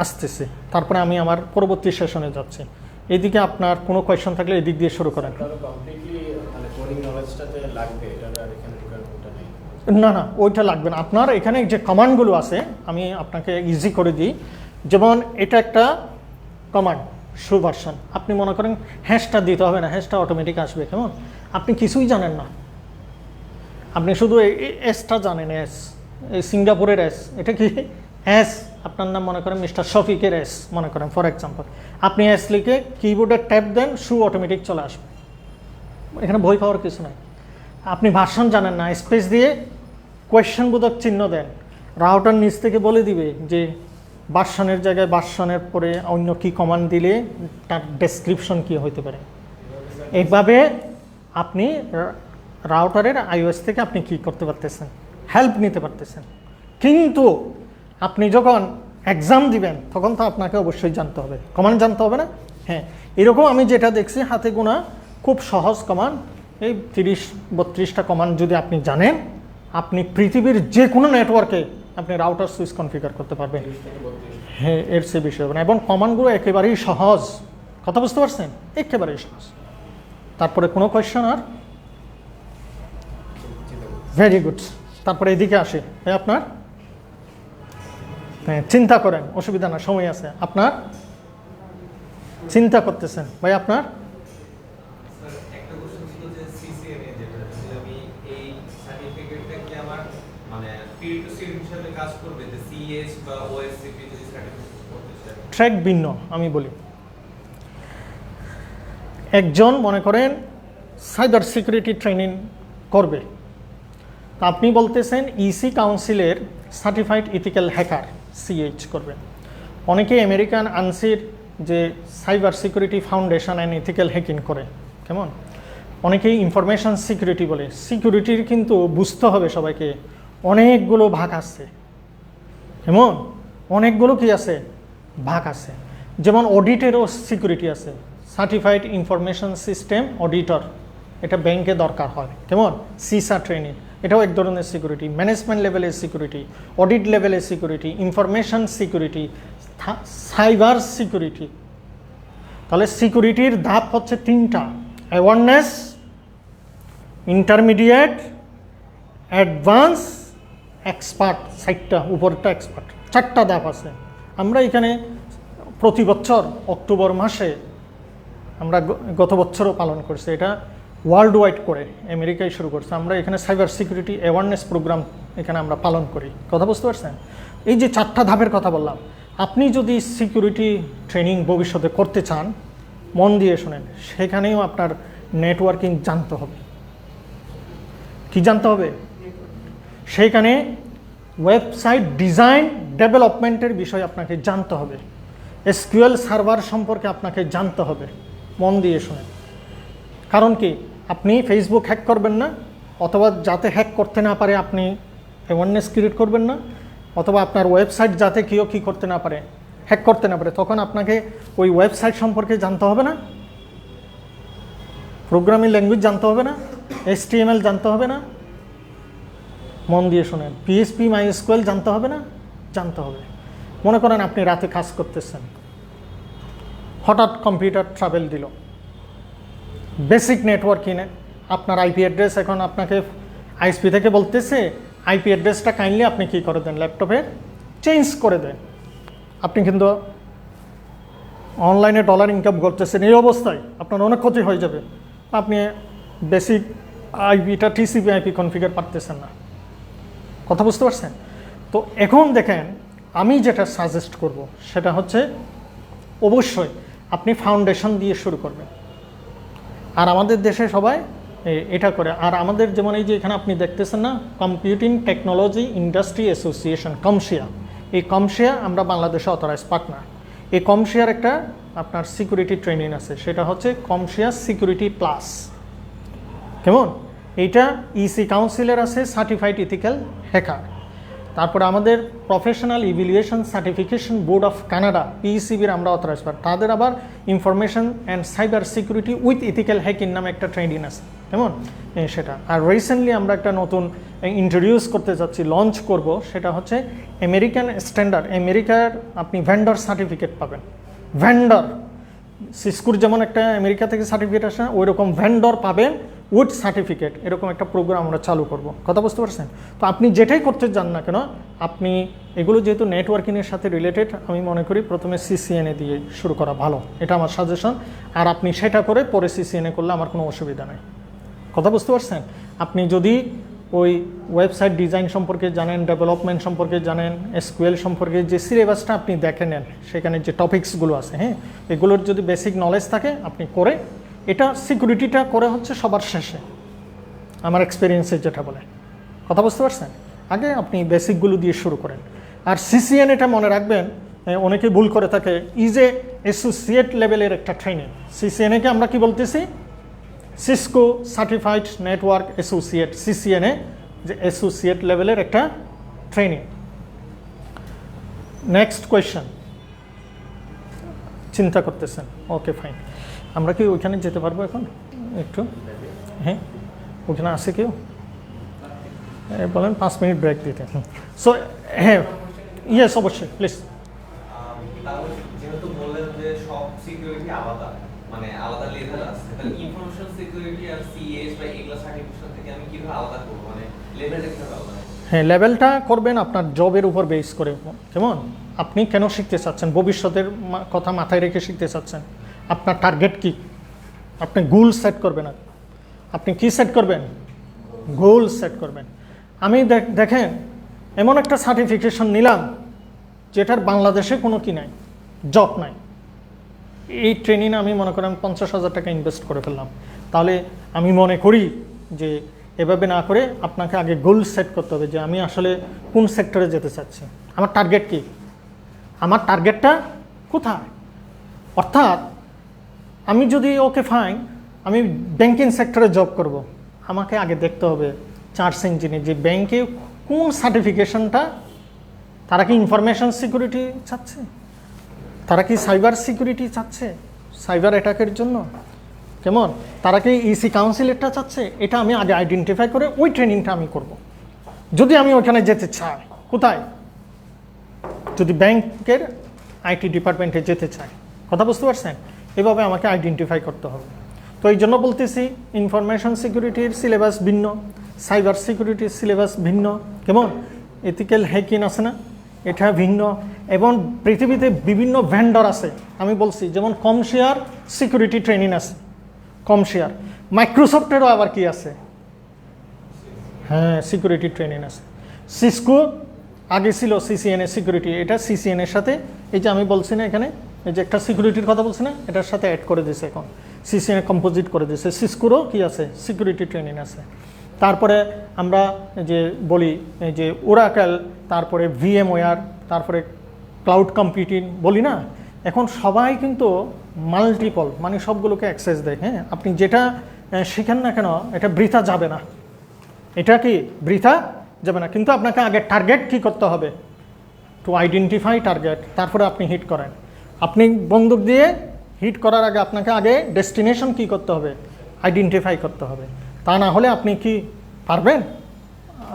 আসতেছি, তারপরে আমি আমার পরবর্তী সেশনে যাচ্ছি। এদিকে আপনার কোনো কোয়েশ্চন থাকলে এদিক দিয়ে শুরু করেন। না না, ওইটা লাগবে না আপনার। এখানে যে কমান্ডগুলো আছে আমি আপনাকে ইজি করে দিই। যেমন এটা একটা কমান্ড শো ভার্সন, আপনি মনে করেন হ্যাশটা দিতে হবে না, হ্যাশটা অটোমেটিক আসবে। কেমন? আপনি কিছুই জানেন না, আপনি শুধু এসটা জানেন, এস, এই সিঙ্গাপুরের এস, এটা কি এস, আপনার নাম মনে করেন মিস্টার শফিকের এস মনে করেন ফর এক্সাম্পল, আপনি এস লিখে কিবোর্ডে ট্যাপ দেন, শু অটোমেটিক চলে আসবে, এখানে ভয় পাওয়ার কিছু নাই। আপনি ভার্সন জানেন না, স্পেস দিয়ে কোয়েশ্চেন বোধক চিহ্ন দেন, রাউটার নিচ থেকে বলে দিবে যে ভার্সনের জায়গায় ভার্সনের পরে অন্য কি কমান্ড দিলে তার ডেসক্রিপশন কি হইতে পারে। এইভাবে আপনি রাউটারের iOS থেকে আপনি কি করতে পারতেছেন, হেল্প নিতে পারতেছেন। কিন্তু আপনি যখন এক্সাম দিবেন তখন তো আপনাকে অবশ্যই জানতে হবে, কমান্ড জানতে হবে না? হ্যাঁ, এরকম আমি যেটা দেখছি হাতে গোনা খুব সহজ কমান্ড, এই 30-32টা কমান্ড যদি আপনি জানেন, আপনি পৃথিবীর যে কোনো নেটওয়ার্কে আপনি রাউটার সুইচ কনফিগার করতে পারবেন। হ্যাঁ, এর সে বিষয় হবে না, এবং কমান্ডগুলো একেবারেই সহজ। কথা বুঝতে পারছেন? একেবারেই সহজ। তারপরে কোনো কোয়েশ্চেন? Are very good. তারপরে এদিকে আসে ভাই, আপনার হ্যাঁ চিন্তা করেন, অসুবিধা না, সময় আছে। আপনার চিন্তা করতেছেন ভাই, আপনার একটা কোশ্চেন ছিল যে CCNA যেটা আমি এই সার্টিফিকেটটা কি আমার মানে পির টু সির হিসেবে কাজ করবে, যে CH বা OSCP যদি সার্টিফিকেট করতে চাই? ট্র্যাক ভিন্ন। আমি বলি, একজন মনে করেন সাইবার সিকিউরিটি ট্রেনিং করবে, তা আপনি বলতেছেন EC কাউন্সিলের সার্টিফাইড ইথিক্যাল হ্যাকার CH করবেন। অনেকে আমেরিকান আনসির যে cyber security foundation and ethical hacking করে। কেমন? অনেকেই ইনফরমেশন সিকিউরিটি বলে। সিকিউরিটির কিন্তু বুঝতে হবে সবাইকে অনেকগুলো ভাগ আছে। কেমন? অনেকগুলো কি আছে? ভাগ আছে। যেমন অডিটেরও সিকিউরিটি আছে, সার্টিফাইড ইনফরমেশন সিস্টেম অডিটর, এটা ব্যাংকে দরকার হয়। কেমন? সিসা ট্রেনিং, এটাও এক ধরনের সিকিউরিটি। ম্যানেজমেন্ট লেভেলের সিকিউরিটি, অডিট লেভেলের security, information security, cyber security. তাহলে সিকিউরিটির ধাপ হচ্ছে 3টা: অ্যাওয়ারনেস, ইন্টারমিডিয়েট, অ্যাডভান্স, এক্সপার্ট। 4টা, উপরটা এক্সপার্ট। 4টা ধাপ আছে। আমরা এখানে প্রতি বছর অক্টোবর মাসে, আমরা গত বছরও পালন করছি, এটা ওয়ার্ল্ড ওয়াইড করে আমেরিকায় শুরু করছে, আমরা এখানে সাইবার সিকিউরিটি অ্যাওয়ারনেস প্রোগ্রাম এখানে আমরা পালন করি। কথা বুঝতে পারছেন? এই যে 4টা ধাপের কথা বললাম, আপনি যদি সিকিউরিটি ট্রেনিং ভবিষ্যতে করতে চান, মন দিয়ে শোনেন, সেখানেও আপনার নেটওয়ার্কিং জানতে হবে। কি জানতে হবে? সেইখানে ওয়েবসাইট ডিজাইন ডেভেলপমেন্টের বিষয় আপনাকে জানতে হবে, SQL সার্ভার সম্পর্কে আপনাকে জানতে হবে। মন দিয়ে শোনেন। কারণ কি, আপনি ফেসবুক হ্যাক করবেন না, অথবা যাতে হ্যাক করতে না পারে আপনি অ্যাওয়ারনেস ক্রিয়েট করবেন না, অথবা আপনার ওয়েবসাইট যাতে কেউ কী করতে না পারে, হ্যাক করতে না পারে, তখন আপনাকে ওই ওয়েবসাইট সম্পর্কে জানতে হবে না, প্রোগ্রামিং ল্যাঙ্গুয়েজ জানতে হবে না, HTML জানতে হবে না। মন দিয়ে শোনেন, PHP MySQL জানতে হবে না? জানতে হবে। মনে করেন আপনি রাতে কাজ করতেছেন, হঠাৎ কম্পিউটার ট্রাভেল দিল, বেসিক নেটওয়ার্কিংয়ে আপনার IP অ্যাড্রেস, এখন আপনাকে ISP থেকে বলতেছে IP অ্যাড্রেসটা কাইন্ডলি আপনি কী করে দেন, ল্যাপটপে চেঞ্জ করে দেয়, আপনি কিন্তু অনলাইনে ডলার ইনকাম করতেছেন, এই অবস্থায় আপনার অনেক ক্ষতি হয়ে যাবে। আপনি বেসিক আইপিটা টিসিপি আইপি কনফিগার পারতেছেন না। কথা বুঝতে পারছেন? তো এখন দেখেন আমি যেটা সাজেস্ট করব সেটা হচ্ছে অবশ্যই আপনি ফাউন্ডেশন দিয়ে শুরু করবেন। আর আমাদের দেশে সবাই এটা করে। আর আমাদের যেমন এই যে এখানে আপনি দেখতেছেন না, কম্পিউটিং টেকনোলজি ইন্ডাস্ট্রি অ্যাসোসিয়েশন, কমশিয়া, এই কমশিয়া আমরা বাংলাদেশে অথরাইজ পার্টনার। এই কমশিয়ার একটা আপনার সিকিউরিটি ট্রেনিং আছে, সেটা হচ্ছে কমশিয়া সিকিউরিটি প্লাস। কেমন? এইটা ইসি কাউন্সিলের আছে সার্টিফাইড ইথিক্যাল হ্যাকার। তারপরে আমাদের professional evaluation certification board of Canada, পিইসিবির আমরা অথরাইজ পার, তাদের আবার information and cyber security with ethical hacking নামে একটা ট্রেনিং আছে। কেমন? সেটা। আর রিসেন্টলি আমরা একটা নতুন ইন্ট্রোডিউস করতে যাচ্ছি, লঞ্চ করব, সেটা হচ্ছে আমেরিকান স্ট্যান্ডার্ড। আমেরিকার আপনি ভেন্ডর সার্টিফিকেট পাবেন। ভেন্ডর, সিস্কুর যেমন একটা আমেরিকা থেকে সার্টিফিকেট আসে, ওই রকম ভেন্ডর পাবেন উইথ সার্টিফিকেট, এরকম একটা প্রোগ্রাম আমরা চালু করব। কথা বুঝতে পারছেন? তো আপনি যেটাই করতে যান না কেন, আপনি এগুলো যেহেতু নেটওয়ার্কিংয়ের সাথে রিলেটেড, আমি মনে করি প্রথমে সিসিএনএ দিয়ে শুরু করা ভালো, এটা আমার সাজেশন। আর আপনি সেটা করে পরে সিসিএনএ করলে আমার কোনো অসুবিধা নেই। কথা বুঝতে পারছেন? আপনি যদি ওই ওয়েবসাইট ডিজাইন সম্পর্কে জানেন, ডেভেলপমেন্ট সম্পর্কে জানেন, এসকিউএল সম্পর্কে যে সিলেবাসটা আপনি দেখে নেন, সেখানে যে টপিকসগুলো আছে, হ্যাঁ, এগুলোর যদি বেসিক নলেজ থাকে আপনি করে, এটা সিকিউরিটিটা করে হচ্ছে সবার শেষে, আমার এক্সপিরিয়েন্সে যেটা বলে। কথা বুঝতে পারছেন? আগে আপনি বেসিকগুলো দিয়ে শুরু করেন। আর সিসিএন এটা মনে রাখবেন, অনেকে ভুল করে থাকে, ইজ এ অ্যাসোসিয়েট লেভেলের একটা ট্রেনিং। সিসিএনএকে আমরা কি বলতেছি? Cisco certified network associate, CCNA যে অ্যাসোসিয়েট লেভেলের একটা ট্রেনিং। নেক্সট কোয়েশ্চেন চিন্তা করতেছেন? ওকে, ফাইন। আমরা কি ওইখানে যেতে পারবো এখন একটু? হ্যাঁ, ওখানে আসে কেউ? বলেন 5 মিনিট ব্রেক দিতে। সো হ্যাঁ, ইয়েস, অবশ্যই, প্লিজ। যেহেতু বললেন যে সব সিকিউরিটি আলাদা, মানে আলাদা লেভেল আছে, তাহলে ইনফরমেশন সিকিউরিটি আর সিএস বা এগুলা সার্টিফিকেশন থেকে আমি কিভাবে আলাদা করব, মানে লেভেলটা কিভাবে আলাদা? হ্যাঁ, লেভেলটা করবেন আপনার জবের উপর বেস করে। কেমন? আপনি কেন শিখতে চাচ্ছেন, ভবিষ্যতের কথা মাথায় রেখে শিখতে চাচ্ছেন, আপনার টার্গেট কি, আপনি গোল সেট করবেন। আপনি কি সেট করবেন? গোল সেট করবেন। আমি দেখেন এমন একটা সার্টিফিকেশন নিলাম যেটার বাংলাদেশে কোনো কি নাই, জব নাই, এই ট্রেনিংয়ে আমি মনে করেন 50,000 টাকা ইনভেস্ট করে ফেললাম। তাহলে আমি মনে করি যে এভাবে না করে আপনাকে আগে গোল সেট করতে হবে যে আমি আসলে কোন সেক্টরে যেতে চাচ্ছি, আমার টার্গেট কি, আমার টার্গেটটা কোথায়। অর্থাৎ আমি যদি ওকে ফাইন আমি ব্যাংকিং সেক্টরে জব করব, আমাকে আগে দেখতে হবে চার্জ ইঞ্জিনে যে ব্যাংকে কোন সার্টিফিকেশনটা, তারা কি ইনফরমেশন সিকিউরিটি চাচ্ছে, তারা কি সাইবার সিকিউরিটি চাচ্ছে সাইবার অ্যাটাকের জন্য, কেমন, তারা কি ইসি কাউন্সিলেরটা চাচ্ছে, এটা আমি আগে আইডেন্টিফাই করে ওই ট্রেনিংটা আমি করব। যদি আমি ওইখানে যেতে চাই, কোথায়, যদি ব্যাংকের আইটি ডিপার্টমেন্টে যেতে চাই, কথা বুঝতে পারছেন? এভাবে আমাকে আইডেন্টিফাই করতে হবে। তো এই জন্য বলতেছি ইনফরমেশন সিকিউরিটির সিলেবাস ভিন্ন, সাইবার সিকিউরিটির সিলেবাস ভিন্ন, কেমন, এথিক্যাল হ্যাকিং আছে না, এটা ভিন্ন। এবং পৃথিবীতে বিভিন্ন ভেন্ডর আছে, আমি বলছি যেমন কমশিয়ার সিকিউরিটি ট্রেনিং আছে, কমশিয়ার। মাইক্রোসফটেরও আবার কি আছে, হ্যাঁ, সিকিউরিটি ট্রেনিং আছে। সিসকো আগে ছিল সিসিএনএ সিকিউরিটি, এটা সিসিএনএর সাথে এই যে আমি বলছি না এখানে এই যে একটা সিকিউরিটির কথা বলছি না, এটার সাথে অ্যাড করে দিয়েছে, এখন সিসিএনএ কম্পোজিট করে দিয়েছে। সিসকোরও কি আছে, সিকিউরিটি ট্রেনিং আছে। তারপরে আমরা যে বলি যে ওরাকেল, তারপরে ভিএমওয়্যার, তারপরে ক্লাউড কম্পিউটিং বলি না, এখন সবাই কিন্তু মাল্টিপল, মানে সবগুলোকে অ্যাক্সেস দেয়। হ্যাঁ, আপনি যেটা শেখেন না কেন এটা বৃথা যাবে না, এটা কি বৃথা যাবে না। কিন্তু আপনাকে আগে টার্গেট কি করতে হবে, টু আইডেন্টিফাই টার্গেট, তারপরে আপনি হিট করেন। আপনি বন্দুক দিয়ে হিট করার আগে আপনাকে আগে ডেস্টিনেশন কি করতে হবে, আইডেন্টিফাই করতে হবে। তা না হলে আপনি কি পারবেন?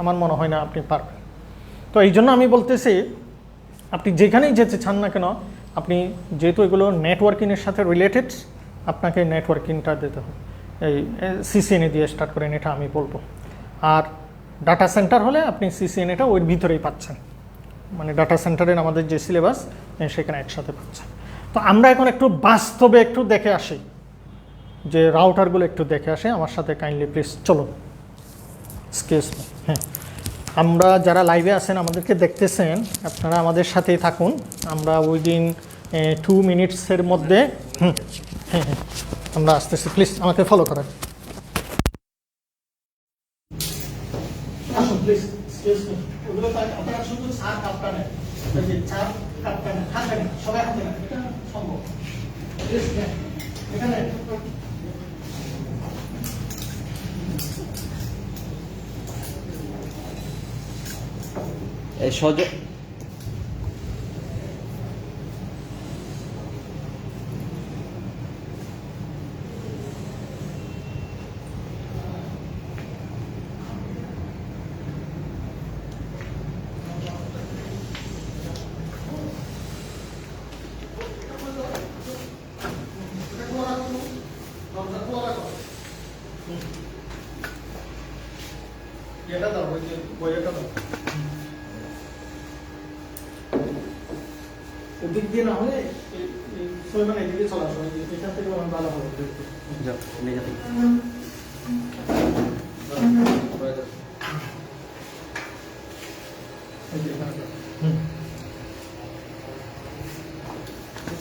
আমার মনে হয় না আপনি পারবেন। তো এই জন্য আমি বলতেছি আপনি যেখানেই যেতে চান না কেন, আপনি যেহেতু এগুলো নেটওয়ার্কিংয়ের সাথে রিলেটেড, আপনাকে নেটওয়ার্কিংটা দিতে হবে, এই সিসিএনএ দিয়ে স্টার্ট করেন, এটা আমি বলবো। আর ডাটা সেন্টার হলে আপনি সিসিএনএটা ওর ভিতরেই পাচ্ছেন, মানে ডাটা সেন্টারের আমাদের যে সিলেবাস সেখানে একসাথে পাচ্ছে। তো আমরা এখন একটু বাস্তবে একটু দেখে আসি, যে রাউটারগুলো একটু দেখে আসে আমার সাথে কাইন্ডলি প্লিজ। চলো এক্সকিউজ মি, হ্যাঁ আমরা যারা লাইভে আছেন আমাদেরকে দেখতেছেন, আপনারা আমাদের সাথেই থাকুন। আমরা উইদিন 2 মিনিটসের মধ্যে হ্যাঁ হ্যাঁ আমরা আসতেছি, প্লিজ আমাকে ফলো করেন। আসুন প্লিজ, এক্সকিউজ মি, ওগুলো তো আপনারা শুধু চা কাপটা নেন, এই যে চা কাপটা নেন, হাতে নেন, সবাই হাতে নেন, এটা সম্ভব। প্লিজ নেন, এখানে এই সজ এটা দাও, ওই যে বইটা দাও। ওদিক দিয়ে না হলে সুলেমান এদিকে চলে আসো, এখান থেকে আমার ভালো হবে। যাও নিয়ে যাও।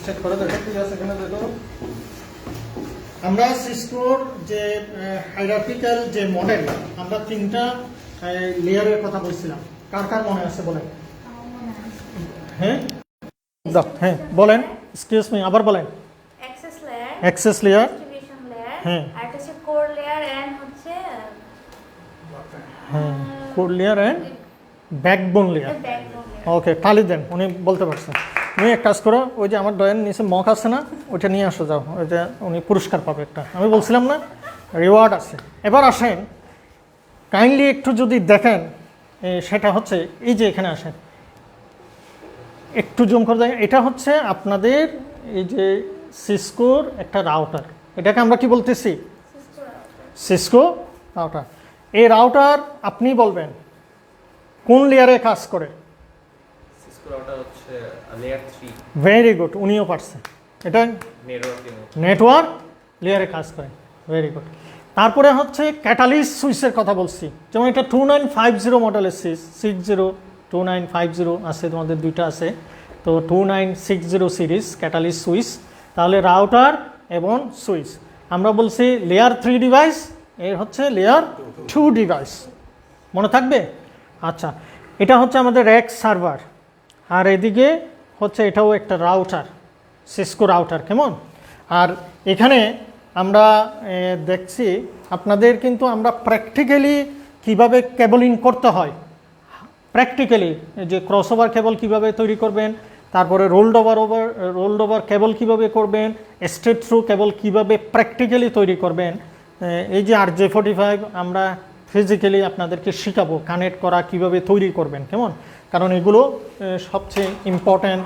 চেক করে দেখো ঠিক আছে কিনা দেখো। আমরা সিসকোর যে হাইরার্কিক্যাল যে মডেল, আমরা 3টা লেয়ারের কথা বলছিলাম, কার কার মনে আছে বলেন? হ্যাঁ দাও, হ্যাঁ বলেন, এক্সকিউজ মি আবার বলেন। Access layer, access layer, distribution layer, হ্যাঁ। আর এটা হচ্ছে কোর লেয়ার এন্ড হচ্ছে হ্যাঁ core layer and backbone layer. Backbone layer. Okay তালি দেন, উনি বলতে পারছেন। তুমি এক কাজ করো, ওই যে আমার ডয়ের নিচে মক আছে না, ওইটা নিয়ে আসো যাও, ওইটা উনি পুরস্কার পাবে একটা, আমি বলছিলাম না রিওয়ার্ড আছে। এবার আসেন কাইন্ডলি একটু যদি দেখেন, সেটা হচ্ছে এই যে এখানে আসেন, একটু জুম করে দেখেন, এটা হচ্ছে আপনাদের এই যে সিসকোর একটা রাউটার, এটাকে আমরা কি বলতেছি? Cisco router. এই রাউটার আপনি বলবেন কোন লেয়ারে কাজ করে? সিসকো রাউটার হচ্ছে লেয়ার 3 ভেরি গুড, উনিও পারছেন, এটা নেটওয়ার্কিং। নেটওয়ার্ক লেয়ারে কাজ করে, ভেরি গুড। তারপরে হচ্ছে ক্যাটালিস্ট সুইচের কথা বলছি, যেমন এটা 2950 মডেলের সুইচ, 60 2950 আছে, তোমাদের দুইটা আছে, তো 2960 সিরিজ ক্যাটালিস্ট সুইচ। তাহলে রাউটার এবং সুইচ আমরা বলছি লেয়ার 3 ডিভাইস, এর হচ্ছে লেয়ার 2 ডিভাইস, মনে থাকবে? আচ্ছা, এটা হচ্ছে আমাদের র্যাক সার্ভার, আর এদিকে হচ্ছে এটাও একটা রাউটার, সিসকো রাউটার, কেমন? আর এখানে আমরা দেখছি আপনাদের কিন্তু আমরা প্র্যাকটিক্যালি কিভাবে কেবলিং করতে হয়, প্র্যাকটিক্যালি যে ক্রসওভার কেবল কিভাবে তৈরি করবেন, তারপরে রোল্ড ওভার কেবল কিভাবে করবেন, স্ট্রেট থ্রু কেবল কিভাবে প্র্যাকটিক্যালি তৈরি করবেন, এই যে RJ45 আমরা ফিজিক্যালি আপনাদেরকে শেখাবো কানেক্ট করা কিভাবে তৈরি করবেন, কেমন? কারণ এগুলো সবচেয়ে ইম্পর্ট্যান্ট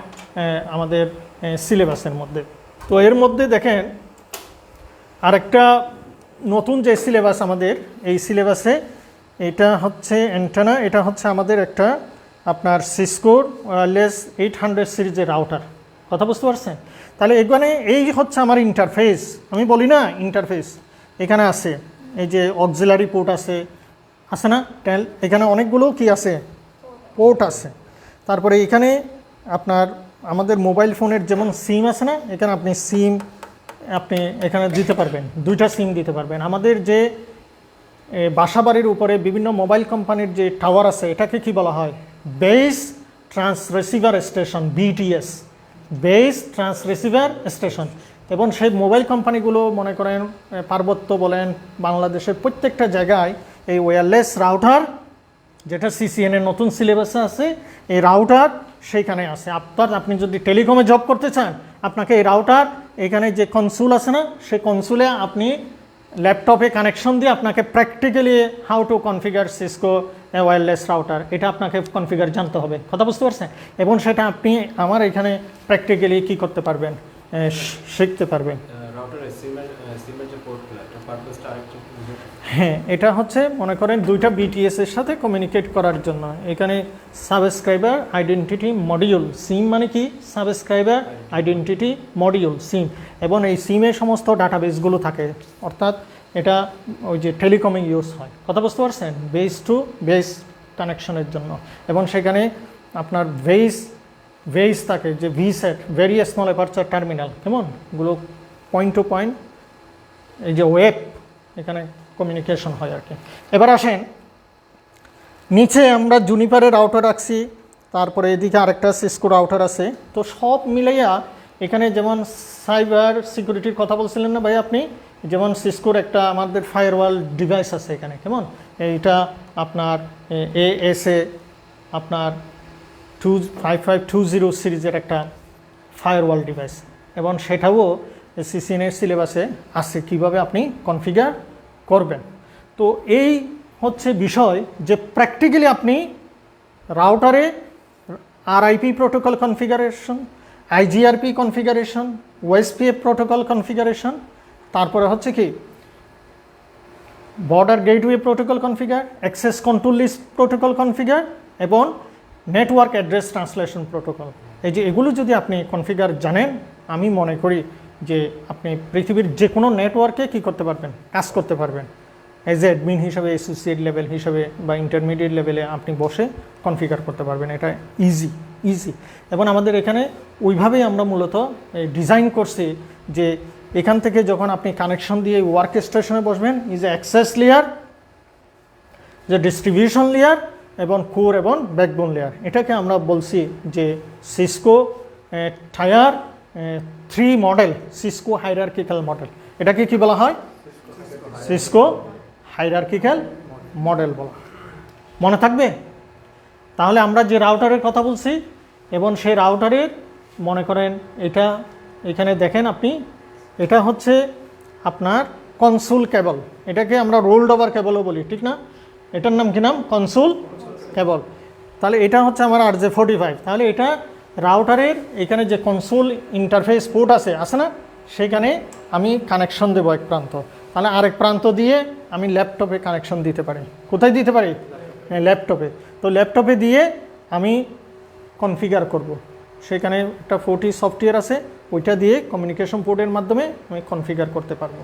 আমাদের সিলেবাসের মধ্যে। তো এর মধ্যে দেখেন আরেকটা নতুন যে সিলেবাস আমাদের, এই সিলেবাসে এটা হচ্ছে অ্যান্টেনা, এটা হচ্ছে আমাদের একটা আপনার সিসকোর ওয়্যারলেস 800 সিরিজের রাউটার, কথা বুঝতে পারছেন? তাহলে এখানে এই হচ্ছে আমার ইন্টারফেস, আমি বলি না ইন্টারফেস, এখানে আছে এই যে অক্সিলারি পোর্ট আছে না এখানে অনেকগুলো কি আছে, পোর্ট আছে। তারপরে এখানে আপনার আমাদের মোবাইল ফোনের যেমন সিম আছে না, এখানে আপনি সিম আপনি এখানে দিতে পারবেন, 2টা সিম দিতে পারবেন। আমাদের যে বাসাবাড়ির উপরে বিভিন্ন মোবাইল কোম্পানির যে টাওয়ার আছে, এটাকে কি বলা হয়? Base trans receiver station, BTS, base trans receiver station. এবং সেই মোবাইল কোম্পানিগুলো মনে করেন পার্বত্য বলেন, বাংলাদেশের প্রত্যেকটা জায়গায় এই ওয়্যারলেস রাউটার, যেটা CCN এর নতুন সিলেবাসে আছে, এই রাউটার সেইখানে আছে। আপনি যদি টেলিকমে জব করতে চান, আপনাকে এই রাউটার এখানে যে কনসোল আছে না, সেই কনসোলে আপনি ল্যাপটপে কানেকশন দিয়ে আপনাকে practically how to configure Cisco wireless router, এটা আপনাকে কনফিগার জানতে হবে, কথা বুঝতে পারছেন? এবং সেটা আপনি আমার এখানে প্র্যাকটিক্যালি কী করতে পারবেন, শিখতে পারবেন। রাউটারের সিমের যে পোর্টগুলো, একটা পারপাসটা আরেকটু বুঝে। হ্যাঁ, এটা হচ্ছে মনে করেন দুইটা বিটিএস এর সাথে কমিউনিকেট করার জন্য। এখানে সাবস্ক্রাইবার আইডেন্টিটি মডিউল, সিম মানে কি সাবস্ক্রাইবার আইডেন্টিটি মডিউল সিম, এবং এই সিমে সমস্ত ডাটাবেসগুলো থাকে, অর্থাৎ এটা ওই যে টেলিকমে ইউজ হয়, কথা বুঝতে পারছেন, বেস টু বেস কানেকশনের জন্য। এবং সেখানে আপনার ভেইস থাকে যে ভিসেট, ভেরি স্মল অ্যাপারচার টার্মিনাল, কেমন গুলো পয়েন্ট টু পয়েন্ট, এই যে ওয়েব, এখানে কমিউনিকেশন হয় আর কি। এবার আসেন নিচে আমরা জুনিপারের রাউটার রাখছি, তারপরে এদিকে আরেকটা সিসকো রাউটার আছে। তো সব মিলাইয়া এখানে যেমন সাইবার সিকিউরিটির কথা বলছিলেন না ভাই আপনি, যেমন সিসকোর একটা আমাদের ফায়ারওয়াল ডিভাইস আছে এখানে, কেমন এইটা আপনার ASA আপনার 5520 সিরিজের একটা ফায়ারওয়াল ডিভাইস, এবং সেটাও CCNA সিলেবাসে আছে কীভাবে আপনি কনফিগার করবেন। তো এই হচ্ছে বিষয় যে প্র্যাকটিক্যালি আপনি রাউটারে RIP protocol configuration, IGRP configuration, OSPF protocol configuration, তারপরে হচ্ছে কি border gateway protocol configure, access control list protocol configure, এবং নেটওয়ার্ক অ্যাড্রেস ট্রান্সলেশন প্রোটোকল। এই যে এগুলো যদি আপনি কনফিগার জানেন, আমি মনে করি যে আপনি পৃথিবীর যে কোনো নেটওয়ার্কে কী করতে পারবেন, কাজ করতে পারবেন। এজ এ অ্যাডমিন হিসাবে, অ্যাসোসিয়েট লেভেল হিসাবে বা ইন্টারমিডিয়েট লেভেলে আপনি বসে কনফিগার করতে পারবেন। এটা ইজি। এবং আমাদের এখানে ওইভাবেই আমরা মূলত ডিজাইন করছি যে এখান থেকে যখন আপনি কানেকশন দিয়ে ওয়ার্ক স্টেশনে বসবেন, ইজ এ অ্যাক্সেস লেয়ার, যে ডিস্ট্রিবিউশন লেয়ার, এবং কোর এবং ব্যাকবোন লেয়ার। এটাকে আমরা বলছি যে Cisco tier 3 model, Cisco hierarchical model. এটাকে কি বলা হয়? সিসকো হাইরার্কিক্যাল মডেল বলা। মনে থাকবে? তাহলে আমরা যে রাউটারের কথা বলছি, এবং সেই রাউটারের মনে করেন এটা এখানে দেখেন আপনি, এটা হচ্ছে আপনার কনসোল কেবল, এটাকে আমরা রোলড ওভার কেবলও বলি, ঠিক না? এটার নাম কি নাম? কনসোল কেবল। তাহলে এটা হচ্ছে আমার RJ45। তাহলে এটা রাউটারের এখানে যে কনসোল ইন্টারফেস পোর্ট আছে না, সেখানে আমি কানেকশন দেবো এক প্রান্ত, তাহলে আরেক প্রান্ত দিয়ে আমি ল্যাপটপে কানেকশন দিতে পারি। কোথায় দিতে পারি? ল্যাপটপে। তো ল্যাপটপে দিয়ে আমি কনফিগার করব। সেখানে একটা 40 সফটওয়্যার আছে, ওইটা দিয়ে কমিউনিকেশন পোর্টের মাধ্যমে আমি কনফিগার করতে পারবো।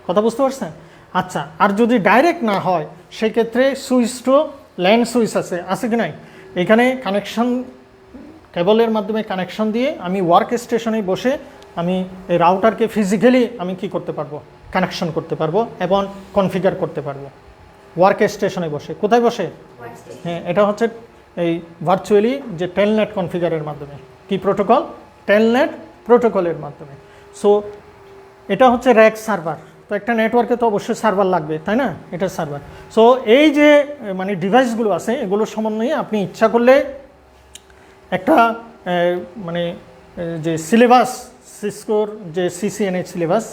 কথা বুঝতে পারছেন? আচ্ছা, আর যদি ডাইরেক্ট না হয় সেক্ষেত্রে সুইচ টু ল্যান্ড সুইচ আছে কি নাই? এখানে কানেকশন কেবলের মাধ্যমে কানেকশন দিয়ে আমি ওয়ার্ক স্টেশনে বসে আমি এই রাউটারকে ফিজিক্যালি আমি কি করতে পারবো? কানেকশন করতে পারবো এবং কনফিগার করতে পারবো ওয়ার্ক স্টেশনে বসে। কোথায় বসে? হ্যাঁ, এটা হচ্ছে এই ভার্চুয়ালি যে টেলনেট কনফিগারের মাধ্যমে। কি প্রোটোকল? টেলনেট প্রোটোকলের মাধ্যমে। সো এটা হচ্ছে র্যাক সার্ভার। তো একটা নেটওয়ার্কে তো অবশ্যই সার্ভার লাগবে, তাই না? এটা সার্ভার। সো এই যে মানে ডিভাইসগুলো আছে, এগুলোর সমন্বয়ে আপনি ইচ্ছা করলে একটা মানে যে সিলেবাস, সিসকোর যে CCNA সিলেবাস,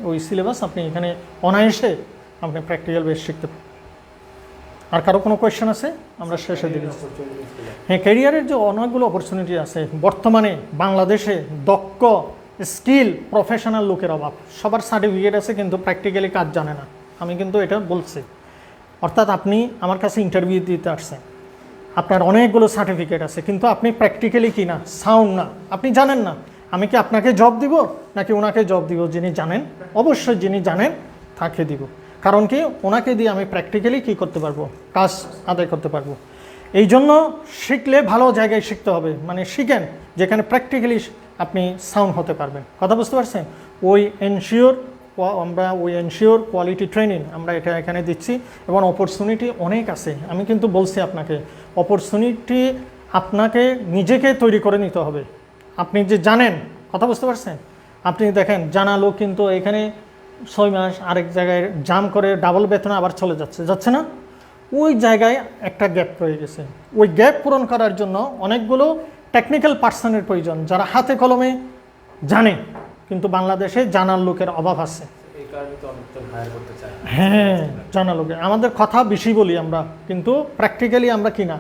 ওই সিলেবাস আপনি এখানে অনায়াসে আপনি প্র্যাকটিক্যাল বেস শিখতে পারেন। আর কারো কোনো কোয়েশ্চেন আছে? আমরা শেষে দিই। হ্যাঁ, ক্যারিয়ারের যে অনেকগুলো অপরচুনিটি আছে বর্তমানে বাংলাদেশে। দক্ষ স্কিল প্রফেশনাল লোকের অভাব। সবার সার্টিফিকেট আছে কিন্তু প্র্যাকটিক্যালি কাজ জানে না। আমি কিন্তু এটা বলছি। অর্থাৎ আপনি আমার কাছে ইন্টারভিউ দিতে আসছেন, আপনার অনেকগুলো সার্টিফিকেট আছে কিন্তু আপনি প্র্যাকটিক্যালি কি না, সাউন্ড না, আপনি জানেন না। আমি কি আপনাকে জব দিব নাকি ওনাকে জব দিব? যিনি জানেন, অবশ্যই যিনি জানেন তাকে দিব। কারণ কি, ওনাকে দিয়ে আমি প্র্যাকটিক্যালি কী করতে পারবো? কাজ আদায় করতে পারবো। এই জন্য শিখলে ভালো জায়গায় শিখতে হবে, মানে শিখেন যেখানে প্র্যাকটিক্যালি আপনি সাউন্ড হতে পারবেন। কথা বুঝতে পারছেন? আমরা এনশিওর কোয়ালিটি ট্রেনিং আমরা এটা এখানে দিচ্ছি, এবং অপরচুনিটি অনেক আছে। আমি কিন্তু বলছি আপনাকে, অপরচুনিটি আপনাকে নিজেকে তৈরি করে নিতে হবে। আপনি যে জানেন, কথা বুঝতে পারছেন? আপনি দেখেন জানা লোক কিন্তু এখানে 6 মাস আরেক জায়গায় জাম করে ডাবল বেতনে আবার চলে যাচ্ছে না? ওই জায়গায় একটা গ্যাপ রয়ে গেছে। ওই গ্যাপ পূরণ করার জন্য অনেকগুলো টেকনিক্যাল পার্সনের প্রয়োজন, যারা হাতে কলমে জানে, কিন্তু বাংলাদেশে জানার লোকের অভাব আছে। হ্যাঁ, জানা লোকের। আমাদের কথা বেশি বলি আমরা, কিন্তু প্র্যাকটিক্যালি আমরা কি না,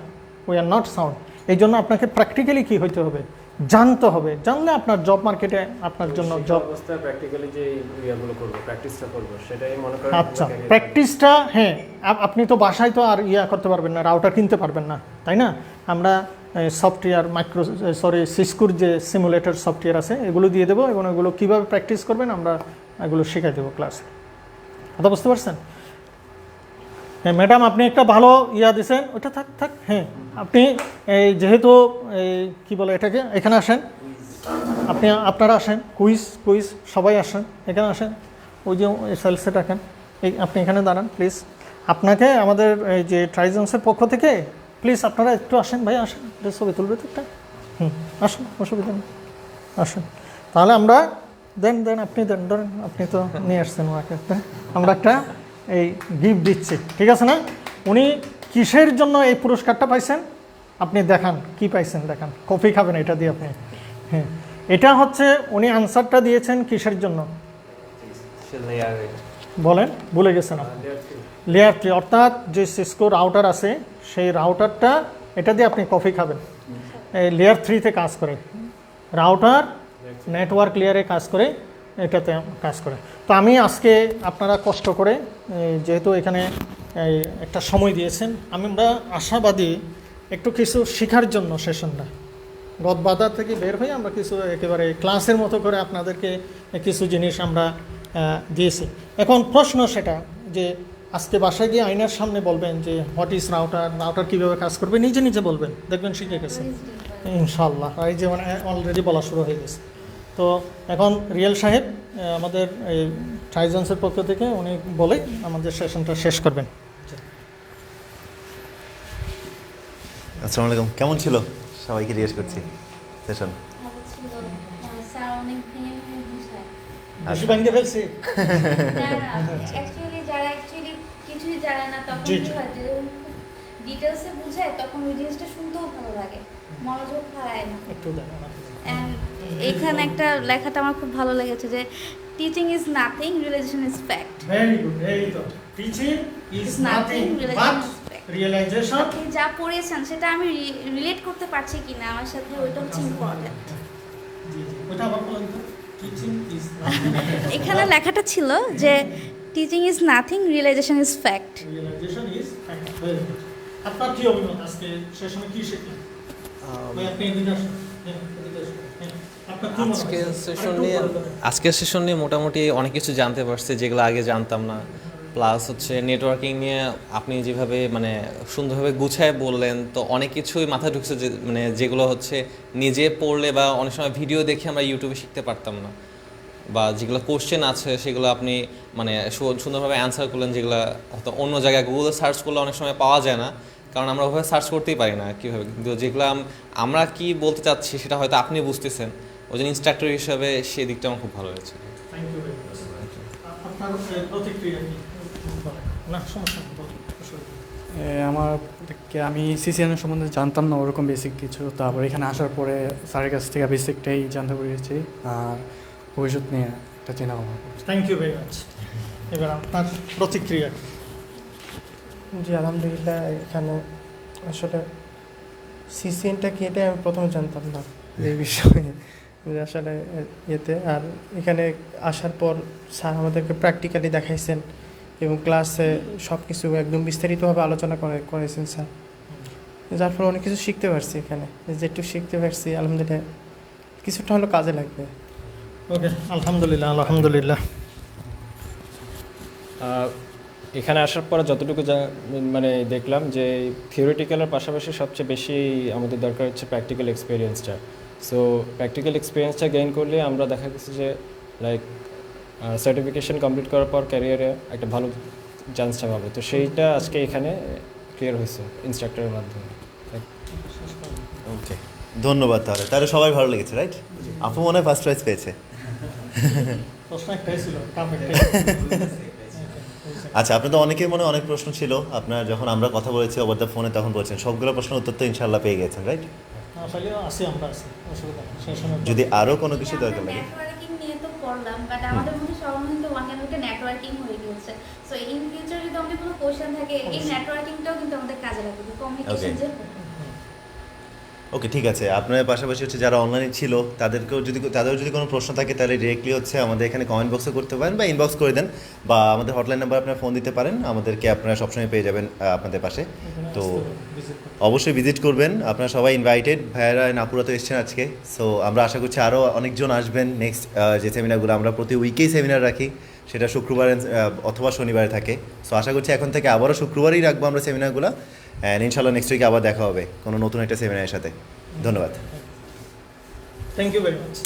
উই আর নট সাউন্ড। এই জন্য আপনাকে প্র্যাকটিক্যালি কী হইতে হবে? জানতে হবে, জানলে আপনার জব মার্কেটে আপনার জন্য জব। অবস্থায় প্র্যাকটিক্যালি যে ইয়াগুলো করব, প্র্যাকটিসটা করব, সেটাই মনে করেন। আচ্ছা, প্র্যাকটিসটা, হ্যাঁ আপনি তো বাসায় তো আর করতে পারবেন না, রাউটার কিনতে পারবেন না, তাই না? আমরা সফটওয়্যার সিসকোর যে সিমুলেটর সফটওয়্যার আছে এগুলো দিয়ে দেবো, এবং এগুলো কীভাবে প্র্যাকটিস করবেন আমরা এগুলো শেখাই দেবো ক্লাসে। কথা বুঝতে পারছেন? হ্যাঁ ম্যাডাম, আপনি একটা ভালো দিয়েছেন, ওটা থাক। হ্যাঁ আপনি যেহেতু কি বলে এটাকে, এখানে আসেন, আপনারা আসেন, কুইজ সবাই আসেন, এখানে আসেন, ওই যে সেলসে রাখেন, আপনি এখানে দাঁড়ান প্লিজ। আপনাকে আমাদের এই যে ট্রাইজেন্সের পক্ষ থেকে প্লিজ আপনারা একটু আসেন, ভাই আসেন, ছবি তুলবে তো একটা। আসুন, অসুবিধা নেই, আসুন। তাহলে আমরা দেন আপনি ধরেন, আপনি তো নিয়ে আসছেন ওনাকে, আমরা একটা গিফট দিচ্ছি, ঠিক আছে না? উনি কিসের জন্য এই পুরস্কারটা পাইছেন আপনি দেখান, কি পাইছেন দেখান, কফি খাবেন এটা দিয়ে আপনি। হ্যাঁ, এটা হচ্ছে উনি আনসারটা দিয়েছেন কিসের জন্য বলেন, ভুলে গেছেন আপনি? লেয়ার 3, অর্থাৎ যে সিসকো রাউটার আছে সেই রাউটারটা, এটা দিয়ে আপনি কফি খাবেন। এই লেয়ার 3-তে কাজ করে, রাউটার নেটওয়ার্ক লেয়ারে কাজ করে, এটাতে কাজ করে। তো আমি আজকে আপনারা কষ্ট করে যেহেতু এখানে একটা সময় দিয়েছেন, আমরা আশাবাদী একটু কিছু শেখার জন্য সেশনটা গদবাধা থেকে বের হয়ে আমরা কিছু একেবারে ক্লাসের মতো করে আপনাদেরকে কিছু জিনিস আমরা দিয়েছি। এখন প্রশ্ন সেটা যে আজকে বাসায় গিয়ে আয়নার সামনে বলবেন যে হোয়াট ইজ রাউটার কীভাবে কাজ করবে, নিজে বলবেন, দেখবেন শিখে গেছে ইনশাল্লাহ। এই যে মানে অলরেডি বলা শুরু হয়ে গেছে। তো এখন রিয়েল সাহেব আমাদের এই ট্রাইজেন্সের পক্ষ থেকে উনি বলে আমাদের সেশনটা শেষ করবেন। আসসালামু আলাইকুম, কেমন ছিল? সবাইকে জিজ্ঞেস করছি সেশন। ভালো ছিল, স্যার অনেক ভেঙে বুঝায়। বেশি ভাঙতে ফেলছি। অ্যাকচুয়ালি যারা কিছুই জানে না তখন জি, কি জি। হয় যে ডিটেলসে বুঝায়, তখন ওই জিনিসটা শুনতেও ভালো লাগে, মনোযোগ হারায় না। একটু দেখান আপনি। And এখানে একটা লেখাটা আমার খুব ভালো লেগেছে যে teaching is nothing, realisation is fact. Very good, এই তো teaching is nothing but realisation. আপনি যা পড়েছেন সেটা আমি রিলেট করতে পারছি কিনা আমার সাথে, ওইটা হচ্ছে ইম্পর্টেন্ট। জি ওটা আবার বলেন তো, টিচিং ইজ নাথিং এখানে লেখাটা ছিল যে teaching is nothing, realisation is fact. Realisation is fact. Very good. আপনার কি অভিমত, আজকে সেশনে কি শিখলেন? ভাই আপনি এদিকে আসুন। হ্যাঁ, এদিকে আসুন। হ্যাঁ, আপনার কি মনে হয়? আজকের সেশন নিয়ে মোটামুটি অনেক কিছু জানতে পারছি যেগুলো আগে জানতাম না। প্লাস হচ্ছে নেটওয়ার্কিং নিয়ে আপনি যেভাবে মানে সুন্দরভাবে গুছায় বললেন, তো অনেক কিছুই মাথায় ঢুকছে যে মানে যেগুলো হচ্ছে নিজে পড়লে বা অনেক সময় ভিডিও দেখে আমরা ইউটিউবে শিখতে পারতাম না, বা যেগুলো কোশ্চেন আছে সেগুলো আপনি মানে সুন্দরভাবে অ্যান্সার করলেন, যেগুলো হয়তো অন্য জায়গায় গুগলে সার্চ করলে অনেক সময় পাওয়া যায় না, কারণ আমরা ওভাবে সার্চ করতেই পারি না কীভাবে। কিন্তু যেগুলো আমরা কি বলতে চাচ্ছি সেটা হয়তো আপনি বুঝতেছেন, ওই জন্য ইনস্ট্রাক্টর হিসাবে সেই দিকটা আমার খুব ভালো হয়েছে। Thank you very much. আপনার প্রতিক্রিয়া কি? না সমস্যা নেই, বলুন, অসুবিধা নেই। আমি সিসিএন সম্বন্ধে জানতাম না ওরকম বেসিক কিছু, তারপর এখানে আসার পরে স্যারের কাছ থেকে বেসিকটাই জানতে পেরেছি, আর ভবিষ্যৎ নিয়ে একটা চেনা ভাবনা করছি। Thank you very much. এবার আপনার প্রতিক্রিয়া। জি আলহামদুলিল্লাহ, এখানে আসলে সিসিএনটা কি এটা আমি প্রথমে জানতাম না এই বিষয়ে, যে আসলে ইয়েতে। আর এখানে আসার পর স্যার আমাদেরকে প্র্যাকটিক্যালি দেখাইছেন এবং ক্লাসে সব কিছু একদম বিস্তারিতভাবে আলোচনা করেছেন স্যার, যার ফলে অনেক কিছু শিখতে পারছি। এখানে যেটুকু শিখতে পারছি আলহামদুলিল্লাহ কিছুটা হলো কাজে লাগবে। ওকে, আলহামদুলিল্লাহ। এখানে আসার পর যতটুকু মানে দেখলাম যে থিওরিটিক্যালের পাশাপাশি সবচেয়ে বেশি আমাদের দরকার হচ্ছে প্র্যাকটিক্যাল এক্সপিরিয়েন্সটা। সো প্র্যাকটিক্যাল এক্সপিরিয়েন্সটা গেইন করলে আমরা দেখা গেছে যে লাইক সার্টিফিকেশন কমপ্লিট করার পর ক্যারিয়ারে একটা ভালো চান্সটা পাবো। তো সেইটা আজকে এখানে ক্লিয়ার হয়েছে ইনস্ট্রাক্টরের মাধ্যমে। ওকে, ধন্যবাদ। তাহলে সবাই ভালো লেগেছে, রাইট? আপু মনে হয় ফার্স্ট প্রাইজ পেয়েছে। প্রশ্ন একটাই ছিল, আচ্ছা, আপনার তো অনেকের মনে অনেক প্রশ্ন ছিল, আপনার যখন আমরা কথা বলেছি ওভার দ্য ফোনে তখন বলছেন সবগুলো প্রশ্নের উত্তর তো ইনশাল্লাহ পেয়ে গেছেন, রাইট? আসলে আমরা আছি, অসুবিধা নেই। সেশনের যদি আরও কোনো কিছু দরকার লাগে। নেটওয়ার্কিং নিয়ে তো পড়লাম, বাট আমাদের মধ্যে সবার মধ্যে ওয়ান অ্যান্ড ওয়ান নেটওয়ার্কিং হয়ে গিয়েছে। সো ইন ফিউচার যদি আমাদের কোনো কোশ্চেন থাকে, এই নেটওয়ার্কিংটাও কিন্তু আমাদের কাজে লাগবে, কমিউনিকেশন যে ওকে, ঠিক আছে। আপনার পাশাপাশি হচ্ছে যারা অনলাইনে ছিল তাদেরও যদি কোনো প্রশ্ন থাকে তাহলে ডিরেক্টলি হচ্ছে আমাদের এখানে কমেন্ট বক্সে করতে পারেন বা ইনবক্স করে দেন, বা আমাদের হটলাইন নাম্বার আপনারা ফোন দিতে পারেন, আমাদেরকে আপনারা সবসময় পেয়ে যাবেন আপনাদের পাশে। তো অবশ্যই ভিজিট করবেন, আপনারা সবাই ইনভাইটেড। ভাইয়ারা নাপুরা তো এসছেন আজকে, সো আমরা আশা করছি আরও অনেকজন আসবেন। নেক্সট যে সেমিনারগুলো আমরা প্রতি উইকেই সেমিনার রাখি, সেটা শুক্রবার অথবা শনিবারে থাকে। সো আশা করছি এখন থেকে আবারও শুক্রবারই রাখবো আমরা সেমিনারগুলো, অ্যান্ড ইনশাল্লাহ নেক্সট উইকে আবার দেখা হবে কোনো নতুন একটা সেমিনারের সাথে। ধন্যবাদ। Thank you very much.